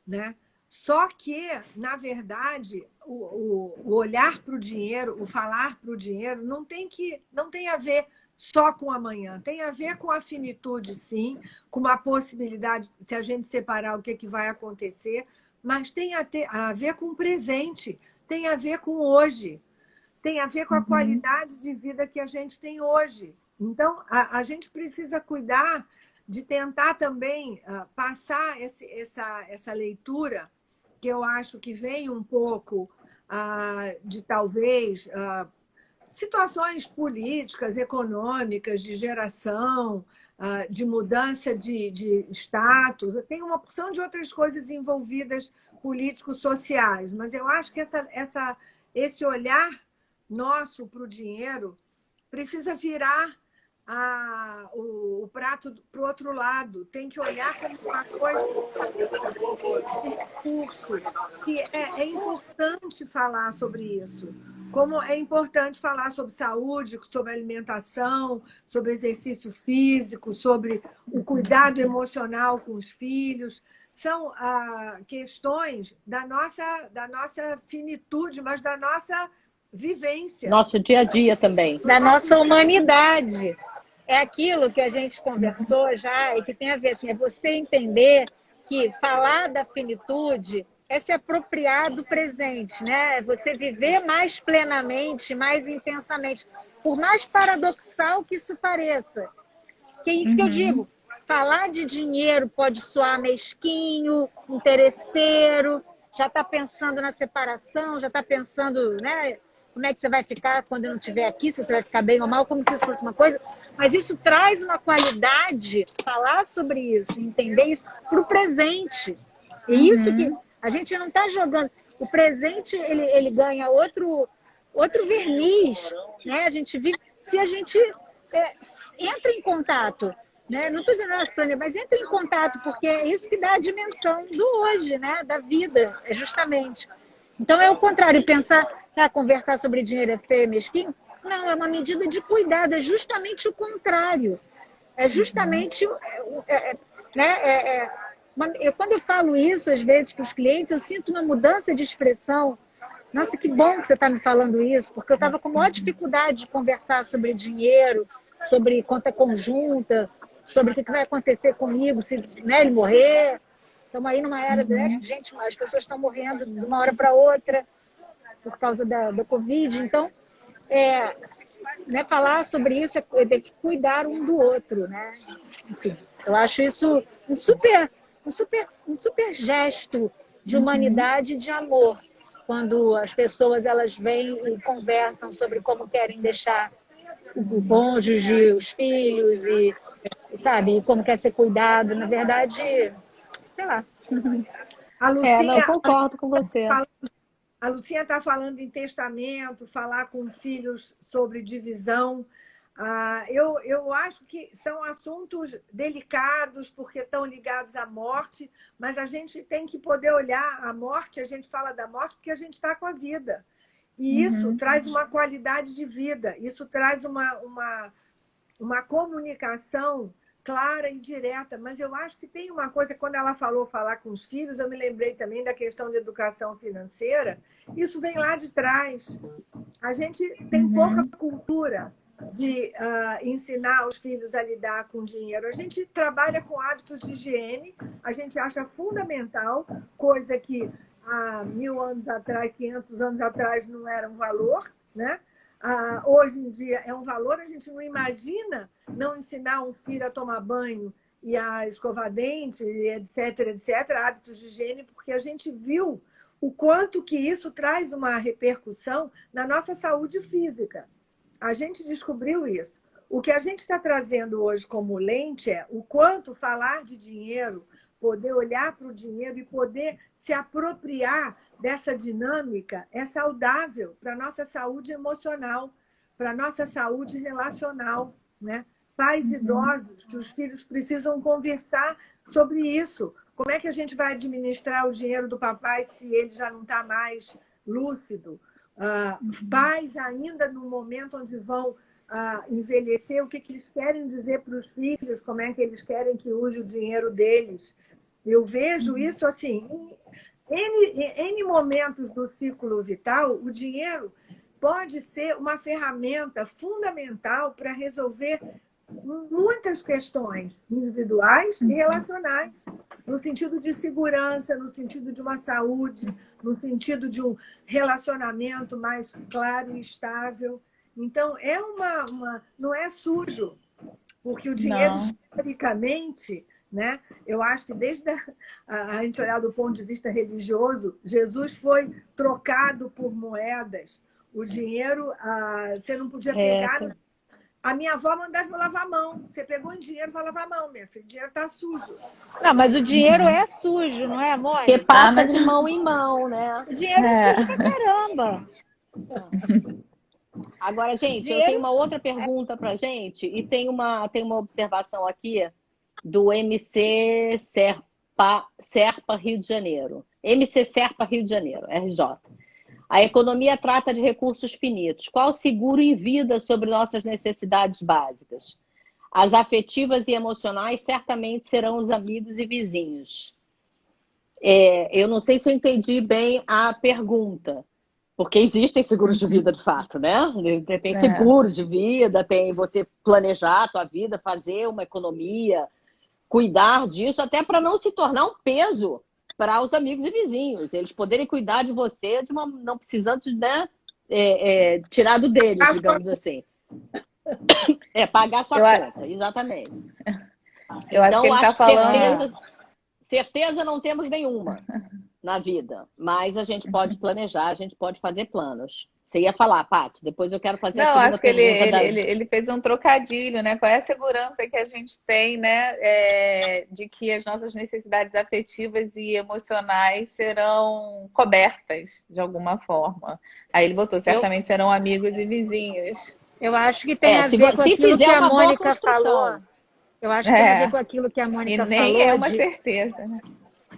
né? Só que, na verdade, o olhar para o dinheiro, o falar para o dinheiro, não tem a ver só com amanhã, tem a ver com a finitude, sim, com uma possibilidade, se a gente separar o que vai acontecer, mas tem a ver com o presente, tem a ver com hoje, tem a ver com a qualidade de vida que a gente tem hoje. Então, a gente precisa cuidar de tentar também passar essa leitura, que eu acho que vem um pouco de talvez situações políticas, econômicas, de geração, de mudança de status. Tem uma porção de outras coisas envolvidas políticos, sociais, mas eu acho que esse olhar nosso para o dinheiro precisa virar o prato para o outro lado, tem que olhar como uma coisa de recurso, que é importante falar sobre isso. Como é importante falar sobre saúde, sobre alimentação, sobre exercício físico, sobre o cuidado emocional com os filhos. São questões da nossa finitude, mas da nossa vivência. Nosso dia a dia também. Da nossa humanidade. É aquilo que a gente conversou já e que tem a ver, assim, é você entender que falar da finitude é se apropriar do presente, né? Você viver mais plenamente, mais intensamente, por mais paradoxal que isso pareça. Que é isso que eu digo. Falar de dinheiro pode soar mesquinho, interesseiro, já está pensando na separação, já está pensando, né? Como é que você vai ficar quando eu não estiver aqui, se você vai ficar bem ou mal, como se isso fosse uma coisa. Mas isso traz uma qualidade, falar sobre isso, entender isso, para o presente. E isso que a gente não está jogando. O presente, ele ganha outro verniz, né? A gente vive, se a gente entra em contato, né? Não estou dizendo nosso planeta, mas entra em contato, porque é isso que dá a dimensão do hoje, né? Da vida, é justamente. Então, é o contrário, pensar que conversar sobre dinheiro é feio, mesquinho. Não, é uma medida de cuidado, é justamente o contrário. É justamente... quando eu falo isso, às vezes, para os clientes, eu sinto uma mudança de expressão. Nossa, que bom que você está me falando isso, porque eu estava com maior dificuldade de conversar sobre dinheiro, sobre conta conjunta, sobre o que vai acontecer comigo se, né, ele morrer. Estamos aí numa era, né, gente, as pessoas estão morrendo de uma hora para outra por causa da Covid. Então, né, falar sobre isso é ter que cuidar um do outro, né? Enfim, eu acho isso um super gesto de humanidade e de amor, quando as pessoas elas vêm e conversam sobre como querem deixar o cônjuge, os filhos e sabe, como quer ser cuidado. Na verdade, sei lá. A Não, Lucinha, concordo com você. a Lucinha está falando em testamento, falar com filhos sobre divisão. Eu acho que são assuntos delicados, porque estão ligados à morte, mas a gente tem que poder olhar a morte, a gente fala da morte porque a gente está com a vida. E isso traz uma qualidade de vida, isso traz uma comunicação clara e direta. Mas eu acho que tem uma coisa, quando ela falou falar com os filhos, eu me lembrei também da questão de educação financeira. Isso vem lá de trás. A gente tem pouca cultura de ensinar os filhos a lidar com dinheiro. A gente trabalha com hábitos de higiene, a gente acha fundamental, coisa que há 1000 anos atrás, 500 anos atrás não era um valor, né? Hoje em dia é um valor, a gente não imagina não ensinar um filho a tomar banho e a escovar dente, etc, etc, hábitos de higiene, porque a gente viu o quanto que isso traz uma repercussão na nossa saúde física. A gente descobriu isso. O que a gente está trazendo hoje como lente é o quanto falar de dinheiro, poder olhar para o dinheiro e poder se apropriar dessa dinâmica é saudável para a nossa saúde emocional, para a nossa saúde relacional, né? Pais idosos, que os filhos precisam conversar sobre isso. Como é que a gente vai administrar o dinheiro do papai se ele já não está mais lúcido? Pais ainda no momento onde vão envelhecer, o que eles querem dizer para os filhos, como é que eles querem que use o dinheiro deles. Eu vejo isso assim, em N momentos do ciclo vital, o dinheiro pode ser uma ferramenta fundamental para resolver muitas questões individuais e relacionais, no sentido de segurança, no sentido de uma saúde, no sentido de um relacionamento mais claro e estável. Então, não é sujo, porque o dinheiro, historicamente, né? Eu acho que desde a gente olhar do ponto de vista religioso, Jesus foi trocado por moedas. O dinheiro, você não podia pegar. A minha avó mandava eu lavar a mão. Você pegou em dinheiro, vai lavar a mão, minha filha. O dinheiro está sujo. Não, mas o dinheiro é sujo, não é, amor? Porque passa de mão em mão, né? O dinheiro é sujo pra caramba. Agora, gente, eu tenho uma outra pergunta para gente e tem uma observação aqui do MC Serpa Rio de Janeiro. MC Serpa Rio de Janeiro, RJ. A economia trata de recursos finitos. Qual seguro em vida sobre nossas necessidades básicas? As afetivas e emocionais certamente serão os amigos e vizinhos. Eu não sei se eu entendi bem a pergunta, porque existem seguros de vida de fato, né? Tem seguro de vida, tem você planejar a tua vida, fazer uma economia, cuidar disso, até para não se tornar um peso para os amigos e vizinhos, eles poderem cuidar de você não precisando, né, tirado deles, digamos assim. Pagar sua conta, exatamente. Eu acho que ele está falando... Certeza não temos nenhuma na vida, mas a gente pode planejar, a gente pode fazer planos. Você ia falar, Paty, depois eu quero fazer a segunda acho que pergunta. ele fez um trocadilho, né? Qual é a segurança que a gente tem, né? De que as nossas necessidades afetivas e emocionais serão cobertas de alguma forma. Aí ele botou, certamente serão amigos e vizinhos. Eu acho que tem a ver com aquilo que a Mônica falou. Eu acho que tem a ver com aquilo que a Mônica falou. E nem é uma certeza, né?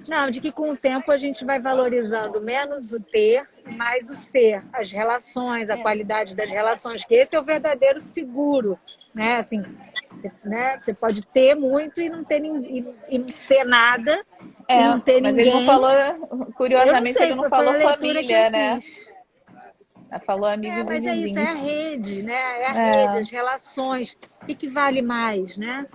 Não, de que com o tempo a gente vai valorizando menos o ter e mais o ser, as relações, a qualidade das relações, que esse é o verdadeiro seguro, né? Assim, você pode ter muito e não ter e não ser nada, e não ter mas ninguém. Ele não falou, curiosamente, ele não falou família, né? Falou amigo e mas vizinhos. É isso, é a rede, né? É a rede, as relações. O que vale mais, né?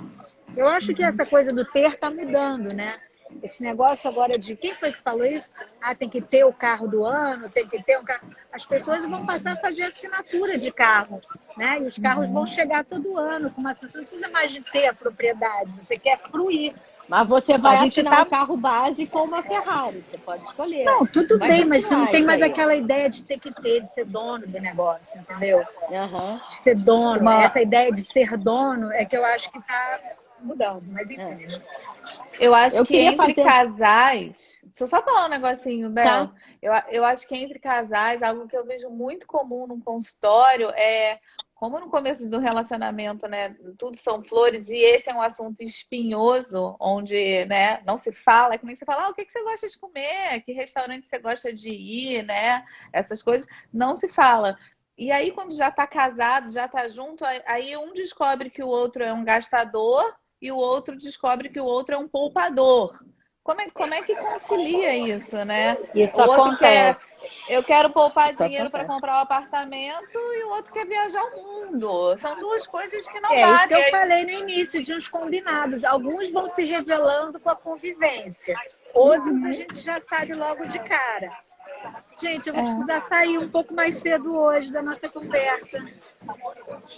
Eu acho que essa coisa do ter está mudando, né? Esse negócio agora de... Quem foi que falou isso? Ah, tem que ter o carro do ano, tem que ter um carro... As pessoas vão passar a fazer assinatura de carro, né? E os carros vão chegar todo ano com uma... Você não precisa mais de ter a propriedade, você quer fruir. Mas você vai A gente assinar tá... um carro base ou uma Ferrari, você pode escolher. Não, tudo Vai bem, mas você não continuar tem isso mais aí. aquela ideia de ter que ter, de ser dono do negócio, entendeu? Aham. De ser dono. Uma- Essa ideia de ser dono é que eu acho que tá mudando, mas enfim. Eu acho Eu que queria entre fazer- casais. Deixa eu só falar um negocinho, Bel. Tá. Eu acho que entre casais, algo que eu vejo muito comum num consultório é, como no começo do relacionamento, né? Tudo são flores, e esse é um assunto espinhoso, onde, né, não se fala, é que nem você fala, ah, o que que você gosta de comer? Que restaurante você gosta de ir, né? Essas coisas, não se fala. E aí, quando já tá casado, já tá junto, aí um descobre que o outro é um gastador e o outro descobre que o outro é um poupador. Como é que concilia isso, né? Isso O outro acontece. eu quero poupar Isso dinheiro para acontece. comprar um apartamento e o outro quer viajar o mundo. São duas coisas que não É isso que batem. eu falei no início, de uns combinados. Alguns vão se revelando com a convivência. Outros a gente já sabe logo de cara. Gente, eu vou precisar sair um pouco mais cedo hoje da nossa conversa.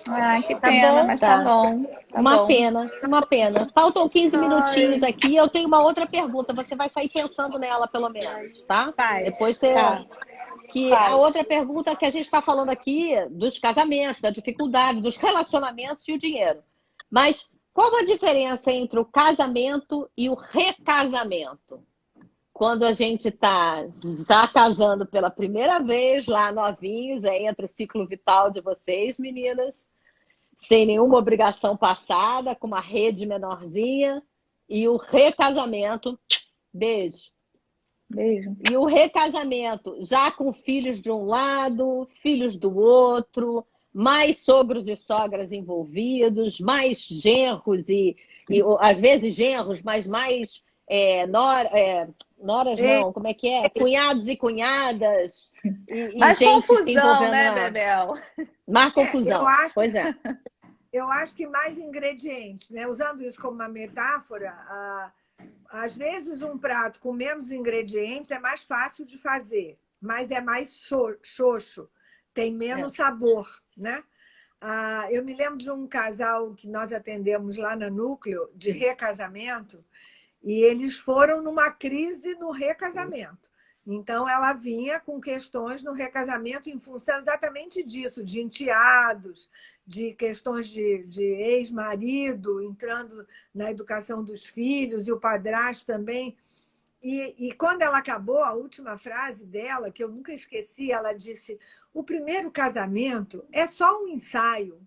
Ah, que Tá pena, bom? mas tá bom. Tá Uma bom. pena, uma pena. Faltam 15 Ai. minutinhos aqui. Eu tenho uma outra pergunta. Você vai sair pensando nela, pelo menos, tá? Faz. Depois você. Tá. Que Faz. a outra pergunta que a gente está falando aqui dos casamentos, da dificuldade, dos relacionamentos e o dinheiro. Mas qual a diferença entre o casamento e o recasamento? Quando a gente está já casando pela primeira vez, lá novinhos, aí entra o ciclo vital de vocês, meninas, sem nenhuma obrigação passada, com uma rede menorzinha, e o recasamento, beijo. Beijo. E o recasamento, já com filhos de um lado, filhos do outro, mais sogros e sogras envolvidos, mais genros e às vezes genros, mas mais noras não, como é que é? Cunhados e cunhadas. E Mais gente se confusão, envolvendo né, na... Bebel? Mais confusão, eu acho- pois é. Eu acho que mais ingredientes, né? Usando isso como uma metáfora, às vezes um prato com menos ingredientes é mais fácil de fazer, mas é mais xoxo, tem menos sabor, né? Eu me lembro de um casal que nós atendemos lá na Núcleo, de recasamento, e eles foram numa crise no recasamento. Então, ela vinha com questões no recasamento em função exatamente disso, de enteados, de questões de ex-marido entrando na educação dos filhos, e o padrasto também. E quando ela acabou, a última frase dela, que eu nunca esqueci, ela disse: o primeiro casamento é só um ensaio.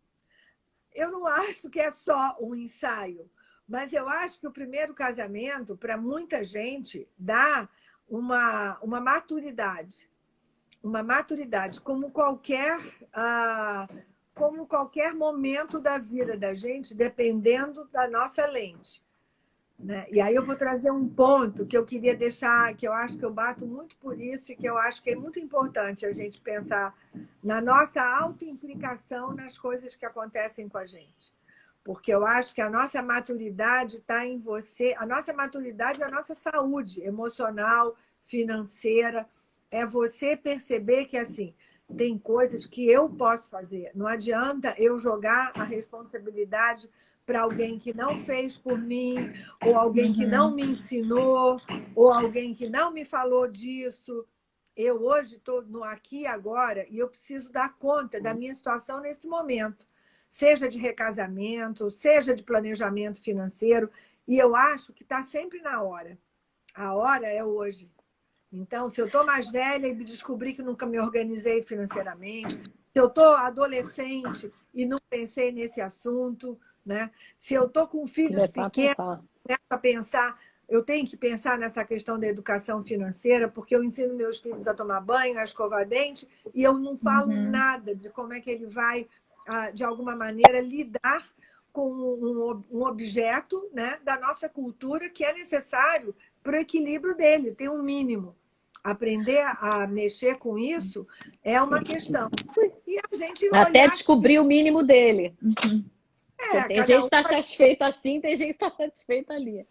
Eu não acho que é só um ensaio, mas eu acho que o primeiro casamento, para muita gente, dá uma maturidade. Uma maturidade, como qualquer momento da vida da gente, dependendo da nossa lente, né? E aí eu vou trazer um ponto que eu queria deixar, que eu acho que eu bato muito por isso e que eu acho que é muito importante a gente pensar na nossa autoimplicação nas coisas que acontecem com a gente. Porque eu acho que a nossa maturidade está em você, a nossa maturidade é a nossa saúde emocional, financeira, é você perceber que, assim, tem coisas que eu posso fazer. Não adianta eu jogar a responsabilidade para alguém que não fez por mim, ou alguém que não me ensinou, ou alguém que não me falou disso. Eu hoje estou no aqui e agora e eu preciso dar conta da minha situação nesse momento, seja de recasamento, seja de planejamento financeiro, e eu acho que está sempre na hora. A hora é hoje. Então, se eu estou mais velha e me descobri que nunca me organizei financeiramente, se eu estou adolescente e não pensei nesse assunto, né? Se eu estou com filhos pequenos, começo a pensar, eu tenho que pensar nessa questão da educação financeira, porque eu ensino meus filhos a tomar banho, a escovar dente, e eu não falo nada de como é que ele vai, de alguma maneira, lidar com um objeto, né, da nossa cultura que é necessário para o equilíbrio dele, tem um mínimo. Aprender a mexer com isso é uma questão. E a gente até descobrir o mínimo dele. Tem gente que está satisfeita assim, tem gente que está satisfeita ali.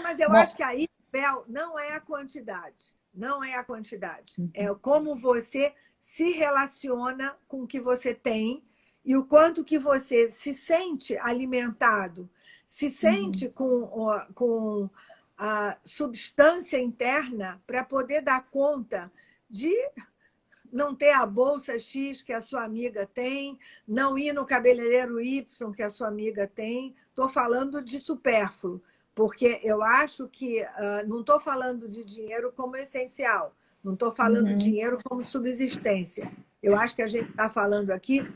Mas eu acho que aí Bel, não é a quantidade. Não é a quantidade. É como você se relaciona com o que você tem e o quanto que você se sente alimentado, se sente com a substância interna para poder dar conta de não ter a bolsa X que a sua amiga tem, não ir no cabeleireiro Y que a sua amiga tem. Estou falando de supérfluo, porque eu acho que não estou falando de dinheiro como essencial, não estou falando de dinheiro como subsistência. Eu acho que a gente está falando aqui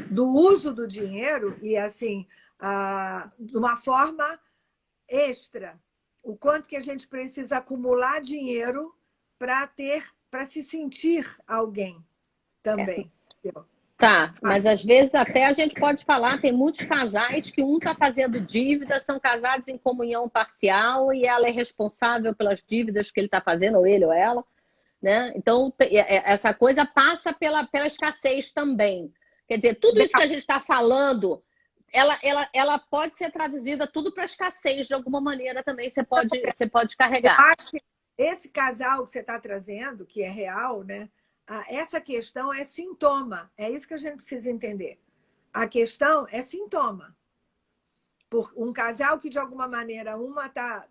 do uso do dinheiro e, assim, de uma forma extra. O quanto que a gente precisa acumular dinheiro para se sentir alguém também. Tá, mas às vezes até a gente pode falar, tem muitos casais que um está fazendo dívida, são casados em comunhão parcial e ela é responsável pelas dívidas que ele está fazendo, ou ele ou ela, né? Então, essa coisa passa pela escassez também. Quer dizer, tudo isso que a gente está falando, ela pode ser traduzida tudo para escassez de alguma maneira também, você pode carregar. Eu acho que esse casal que você está trazendo, que é real, né? Essa questão é sintoma. É isso que a gente precisa entender. A questão é sintoma. Por um casal que, de alguma maneira, um tá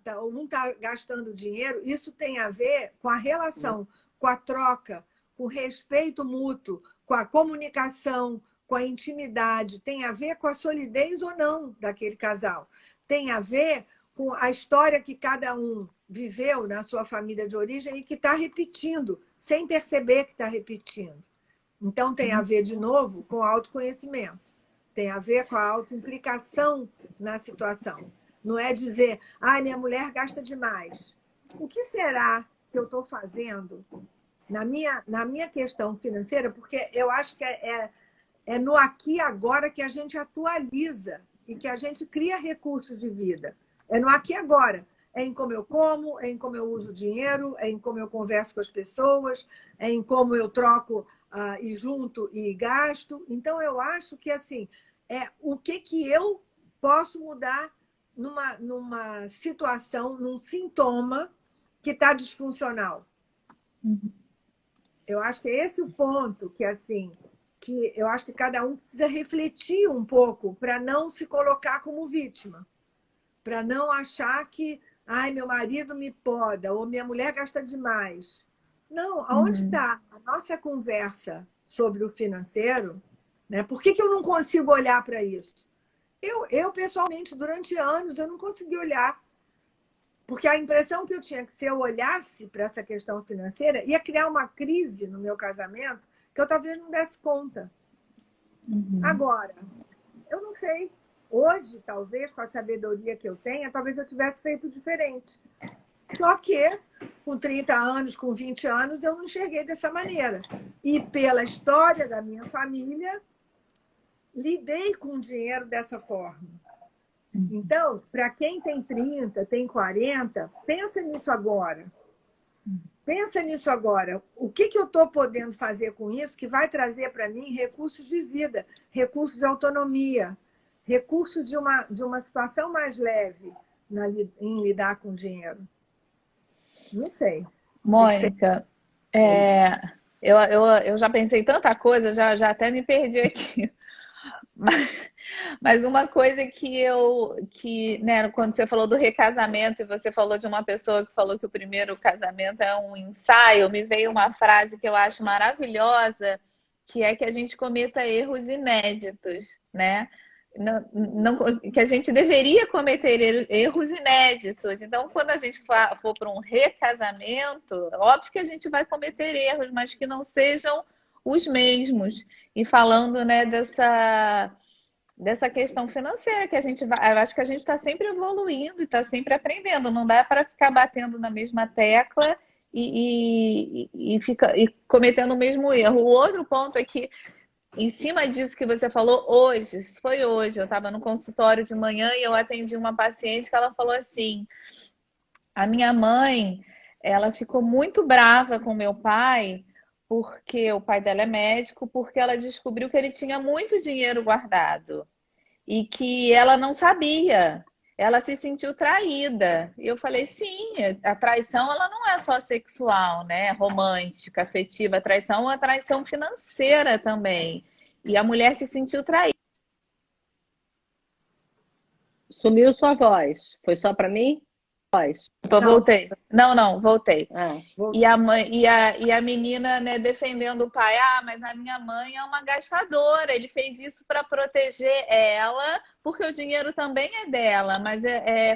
gastando dinheiro, isso tem a ver com a relação, com a troca, com o respeito mútuo, com a comunicação, com a intimidade. Tem a ver com a solidez ou não daquele casal. Tem a ver com a história que cada um viveu na sua família de origem e que está repetindo, sem perceber que está repetindo. Então, tem a ver, de novo, com autoconhecimento. Tem a ver com a autoimplicação na situação. Não é dizer, minha mulher gasta demais. O que será que eu estou fazendo na minha questão financeira? Porque eu acho que é no aqui e agora que a gente atualiza e que a gente cria recursos de vida. É no aqui e agora. É em como eu como, é em como eu uso dinheiro, é em como eu converso com as pessoas, é em como eu troco e junto e gasto. Então, eu acho que, assim, o que eu posso mudar numa situação, num sintoma que está disfuncional. Eu acho que é esse o ponto que, assim, que eu acho que cada um precisa refletir um pouco para não se colocar como vítima, para não achar que meu marido me poda, ou minha mulher gasta demais. Não, aonde está a nossa conversa sobre o financeiro? Né? Por que eu não consigo olhar para isso? Eu, pessoalmente, durante anos, eu não consegui olhar. Porque a impressão que eu tinha que se eu olhasse para essa questão financeira, ia criar uma crise no meu casamento que eu talvez não desse conta. Agora, eu não sei. Hoje, talvez, com a sabedoria que eu tenha, talvez eu tivesse feito diferente. Só que, com 30 anos, com 20 anos, eu não enxerguei dessa maneira. E pela história da minha família, lidei com o dinheiro dessa forma. Então, para quem tem 30, tem 40, pensa nisso agora. Pensa nisso agora. O que eu estou podendo fazer com isso que vai trazer para mim recursos de vida, recursos de autonomia, recursos de uma situação mais leve em lidar com dinheiro? Não sei. Mônica, eu já pensei tanta coisa, já até me perdi aqui. Mas uma coisa né, quando você falou do recasamento e você falou de uma pessoa que falou que o primeiro casamento é um ensaio, me veio uma frase que eu acho maravilhosa, que é que a gente cometa erros inéditos, né? Que a gente deveria cometer erros inéditos. Então, quando a gente for para um recasamento, óbvio que a gente vai cometer erros, mas que não sejam os mesmos. E falando, né, dessa questão financeira, que eu acho que a gente está sempre evoluindo e está sempre aprendendo. Não dá para ficar batendo na mesma tecla e cometendo o mesmo erro. O outro ponto é que, em cima disso que você falou hoje, eu estava no consultório de manhã e eu atendi uma paciente que ela falou assim: a minha mãe, ela ficou muito brava com meu pai, porque o pai dela é médico, porque ela descobriu que ele tinha muito dinheiro guardado e que ela não sabia. ela se sentiu traída. E eu falei, sim, a traição ela não é só sexual, né? Romântica, afetiva. A traição é uma traição financeira também. E a mulher se sentiu traída. Sumiu sua voz. Foi só para mim? Voz. Não, Voltei. Não, voltei. vou- E a mãe, e a menina, né, defendendo o pai. Ah, mas a minha mãe é uma gastadora. Ele fez isso para proteger ela, porque o dinheiro também é dela. Mas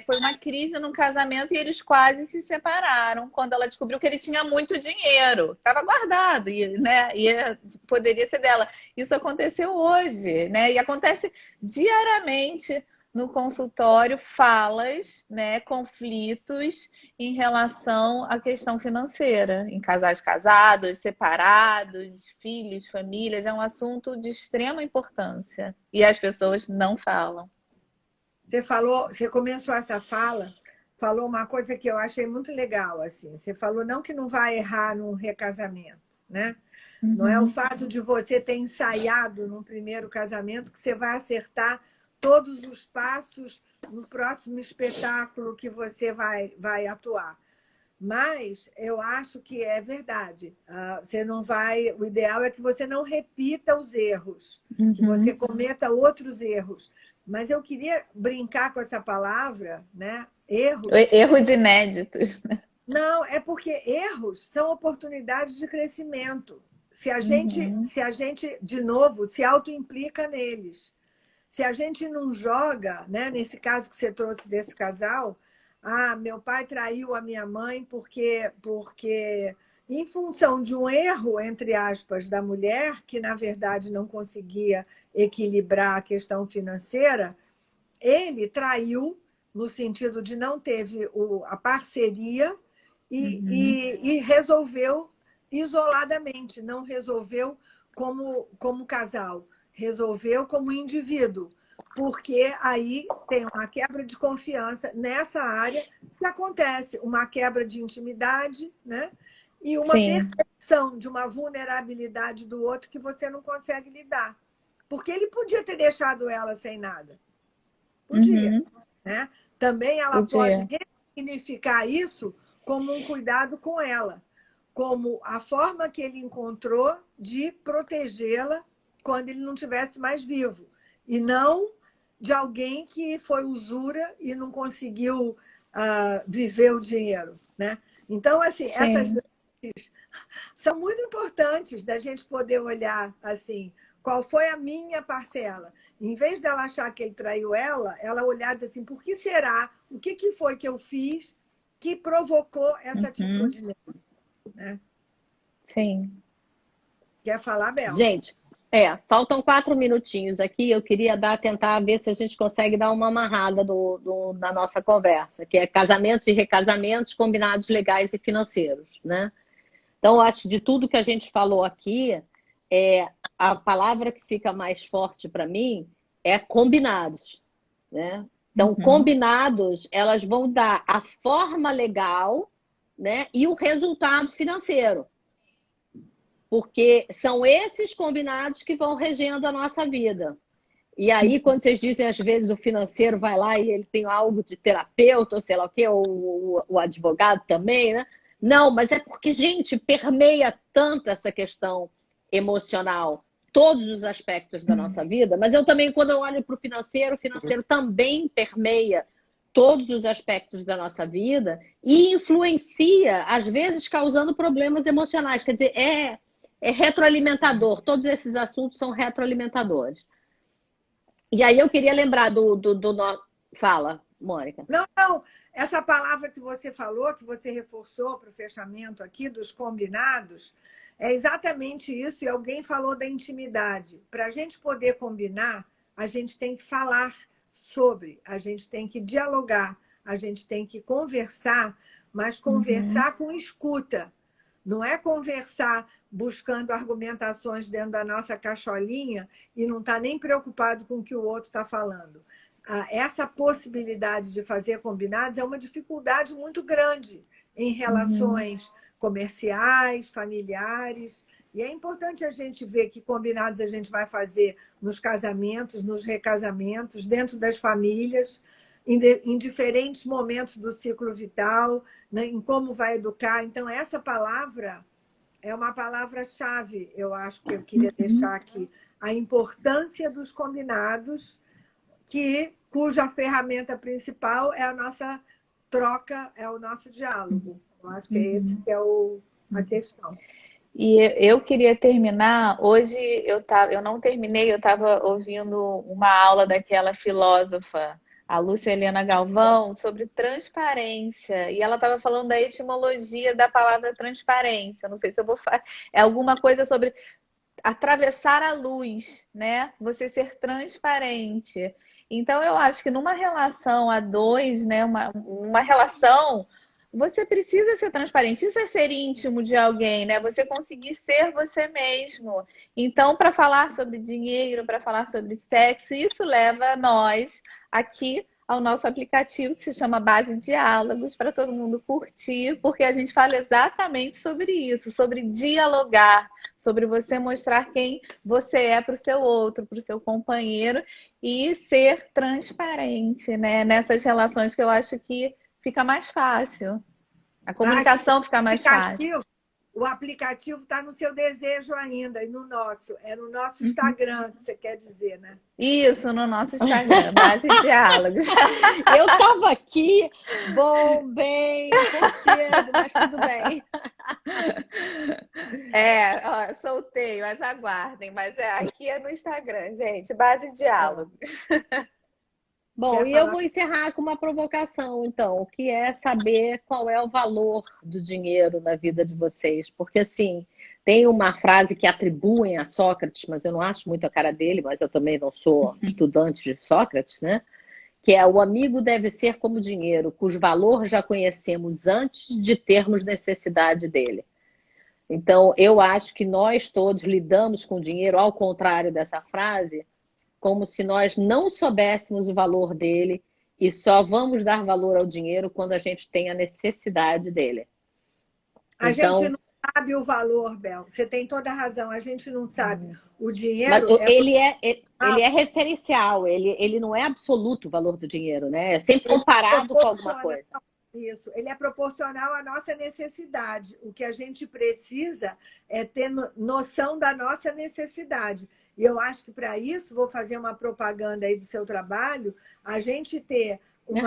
foi uma crise no casamento e eles quase se separaram quando ela descobriu que ele tinha muito dinheiro. Estava guardado, né, poderia ser dela. Isso aconteceu hoje, né? E acontece diariamente no consultório, falas, né, conflitos em relação à questão financeira, em casais casados, separados, filhos, famílias, é um assunto de extrema importância e as pessoas não falam. Você começou essa fala, falou uma coisa que eu achei muito legal, assim. Você falou não que não vai errar num recasamento, né? Não é o fato de você ter ensaiado num primeiro casamento que você vai acertar todos os passos no próximo espetáculo que você vai atuar. Mas eu acho que é verdade. Você não vai. O ideal é que você não repita os erros, que você cometa outros erros. Mas eu queria brincar com essa palavra, né? Erros. Erros inéditos. Não, é porque erros são oportunidades de crescimento. Se a gente, de novo, se autoimplica neles. Se a gente não joga, né, nesse caso que você trouxe desse casal, meu pai traiu a minha mãe porque em função de um erro, entre aspas, da mulher, que na verdade não conseguia equilibrar a questão financeira, ele traiu no sentido de não teve a parceria e resolveu isoladamente, não resolveu como casal, resolveu como indivíduo, porque aí tem uma quebra de confiança nessa área que acontece, uma quebra de intimidade, né? E uma percepção de uma vulnerabilidade do outro que você não consegue lidar. Porque ele podia ter deixado ela sem nada. Podia. Né? Também ela pode ressignificar isso como um cuidado com ela, como a forma que ele encontrou de protegê-la quando ele não estivesse mais vivo. E não de alguém que foi usura e não conseguiu viver o dinheiro. Né? Então, assim, essas são muito importantes da gente poder olhar assim, qual foi a minha parcela. Em vez dela achar que ele traiu ela olhar assim, por que será? O que foi que eu fiz que provocou essa atitude nele? Né? Sim. Quer falar, Bel? Gente, faltam 4 minutinhos aqui. Eu queria tentar ver se a gente consegue dar uma amarrada na nossa conversa, que é casamentos e recasamentos, combinados legais e financeiros, né? Então, acho que de tudo que a gente falou aqui, a palavra que fica mais forte para mim é combinados, né? Então, combinados, elas vão dar a forma legal, né, e o resultado financeiro. Porque são esses combinados que vão regendo a nossa vida. E aí, quando vocês dizem, às vezes, o financeiro vai lá e ele tem algo de terapeuta, ou sei lá o quê, ou o advogado também, né? Não, mas é porque, gente, permeia tanto essa questão emocional, todos os aspectos da nossa vida, mas eu também, quando eu olho para o financeiro também permeia todos os aspectos da nossa vida e influencia, às vezes, causando problemas emocionais. Quer dizer, é retroalimentador. Todos esses assuntos são retroalimentadores. E aí eu queria lembrar do... Fala, Mônica. Não. Essa palavra que você falou, que você reforçou para o fechamento aqui dos combinados, é exatamente isso. E alguém falou da intimidade. Para a gente poder combinar, a gente tem que falar sobre, a gente tem que dialogar, a gente tem que conversar, mas conversar com escuta. Não é conversar buscando argumentações dentro da nossa cacholinha e não estar nem preocupado com o que o outro está falando. Essa possibilidade de fazer combinados é uma dificuldade muito grande em relações comerciais, familiares. E é importante a gente ver que combinados a gente vai fazer nos casamentos, nos recasamentos, dentro das famílias. em diferentes momentos do ciclo vital, né, em como vai educar. Então, essa palavra é uma palavra-chave, eu acho que eu queria deixar aqui. A importância dos combinados, cuja ferramenta principal é a nossa troca, é o nosso diálogo. Eu acho que é esse que é a questão. E eu queria terminar. Hoje eu não terminei, eu estava ouvindo uma aula daquela filósofa, a Lúcia Helena Galvão, sobre transparência. E ela estava falando da etimologia da palavra transparência. Não sei se eu vou falar. É alguma coisa sobre atravessar a luz, né? Você ser transparente. Então, eu acho que numa relação a dois, né? Uma relação, você precisa ser transparente. Isso é ser íntimo de alguém, né? Você conseguir ser você mesmo. Então, para falar sobre dinheiro, para falar sobre sexo, isso leva nós aqui ao nosso aplicativo que se chama Base Diálogos, para todo mundo curtir, porque a gente fala exatamente sobre isso, sobre dialogar, sobre você mostrar quem você é para o seu outro, para o seu companheiro e ser transparente, né? Nessas relações que eu acho que fica mais fácil. A comunicação fica mais fácil. O aplicativo está no seu desejo ainda, e no nosso. É no nosso Instagram, que você quer dizer, né? Isso, no nosso Instagram, Base Diálogos. Eu estava aqui, bem, cedo, mas tudo bem. Soltei, mas aguardem. Mas aqui é no Instagram, gente, Base Diálogos. Bom, e eu vou encerrar com uma provocação, então, que é saber qual é o valor do dinheiro na vida de vocês. Porque, assim, tem uma frase que atribuem a Sócrates, mas eu não acho muito a cara dele, mas eu também não sou estudante de Sócrates, né? Que é: o amigo deve ser como o dinheiro, cujo valor já conhecemos antes de termos necessidade dele. Então, eu acho que nós todos lidamos com o dinheiro, ao contrário dessa frase, como se nós não soubéssemos o valor dele e só vamos dar valor ao dinheiro quando a gente tem a necessidade dele. A gente não sabe o valor, Bel. Você tem toda a razão. A gente não sabe. O dinheiro... Ele é referencial, ele não é absoluto o valor do dinheiro, né? É sempre comparado com alguma coisa. Isso, ele é proporcional à nossa necessidade. O que a gente precisa é ter noção da nossa necessidade. E eu acho que para isso, vou fazer uma propaganda aí do seu trabalho, a gente ter um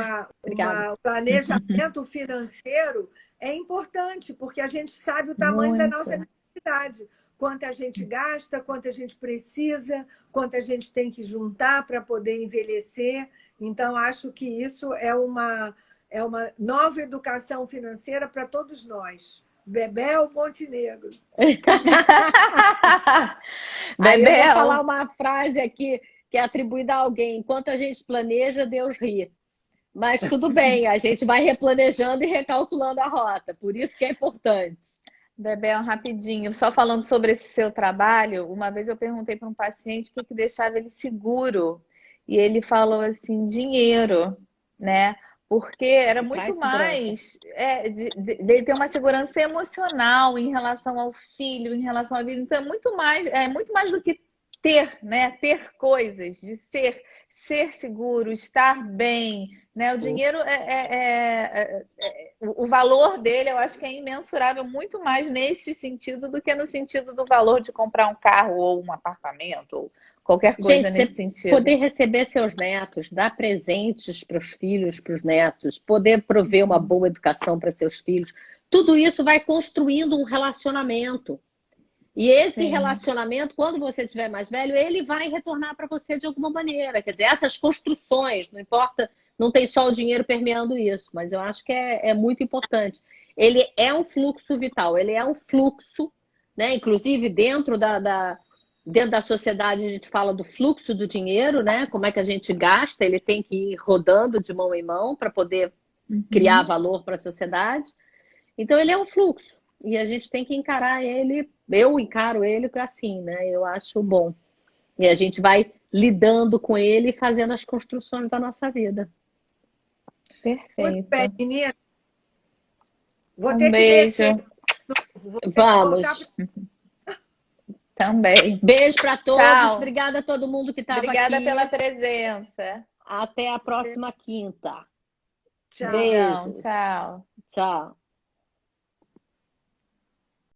planejamento financeiro é importante, porque a gente sabe o tamanho da nossa necessidade. Quanto a gente gasta, quanto a gente precisa, quanto a gente tem que juntar para poder envelhecer. Então, acho que isso é uma nova educação financeira para todos nós. Bebel Montenegro. Aí eu vou falar uma frase aqui que é atribuída a alguém: enquanto a gente planeja, Deus ri. Mas tudo bem, a gente vai replanejando e recalculando a rota. Por isso que é importante. Bebel, rapidinho, só falando sobre esse seu trabalho, uma vez eu perguntei para um paciente o que deixava ele seguro. E ele falou assim: dinheiro, né? Porque era muito mais dele ter uma segurança emocional em relação ao filho, em relação à vida. Então é muito mais do que ter, né? Ter coisas, de ser seguro, estar bem, né? O dinheiro o valor dele, eu acho que é imensurável, muito mais nesse sentido do que no sentido do valor de comprar um carro ou um apartamento ou qualquer coisa nesse sentido. Poder receber seus netos, dar presentes para os filhos, para os netos, poder prover uma boa educação para seus filhos, tudo isso vai construindo um relacionamento. E esse relacionamento, quando você estiver mais velho, ele vai retornar para você de alguma maneira. Quer dizer, essas construções, não importa, não tem só o dinheiro permeando isso, mas eu acho que é muito importante. Ele é um fluxo vital, ele é um fluxo, né? Inclusive dentro da sociedade a gente fala do fluxo do dinheiro, né? Como é que a gente gasta, ele tem que ir rodando de mão em mão para poder criar valor para a sociedade. Então ele é um fluxo e a gente tem que encarar ele, eu encaro ele assim, né? Eu acho bom. E a gente vai lidando com ele e fazendo as construções da nossa vida. Perfeito. Muito bem, menina. Vou ter beijo. Vamos. Também. Beijo para todos. Tchau. Obrigada a todo mundo que estava aqui. Obrigada pela presença. Até a próxima quinta. Tchau. Beijo. Tchau. Tchau.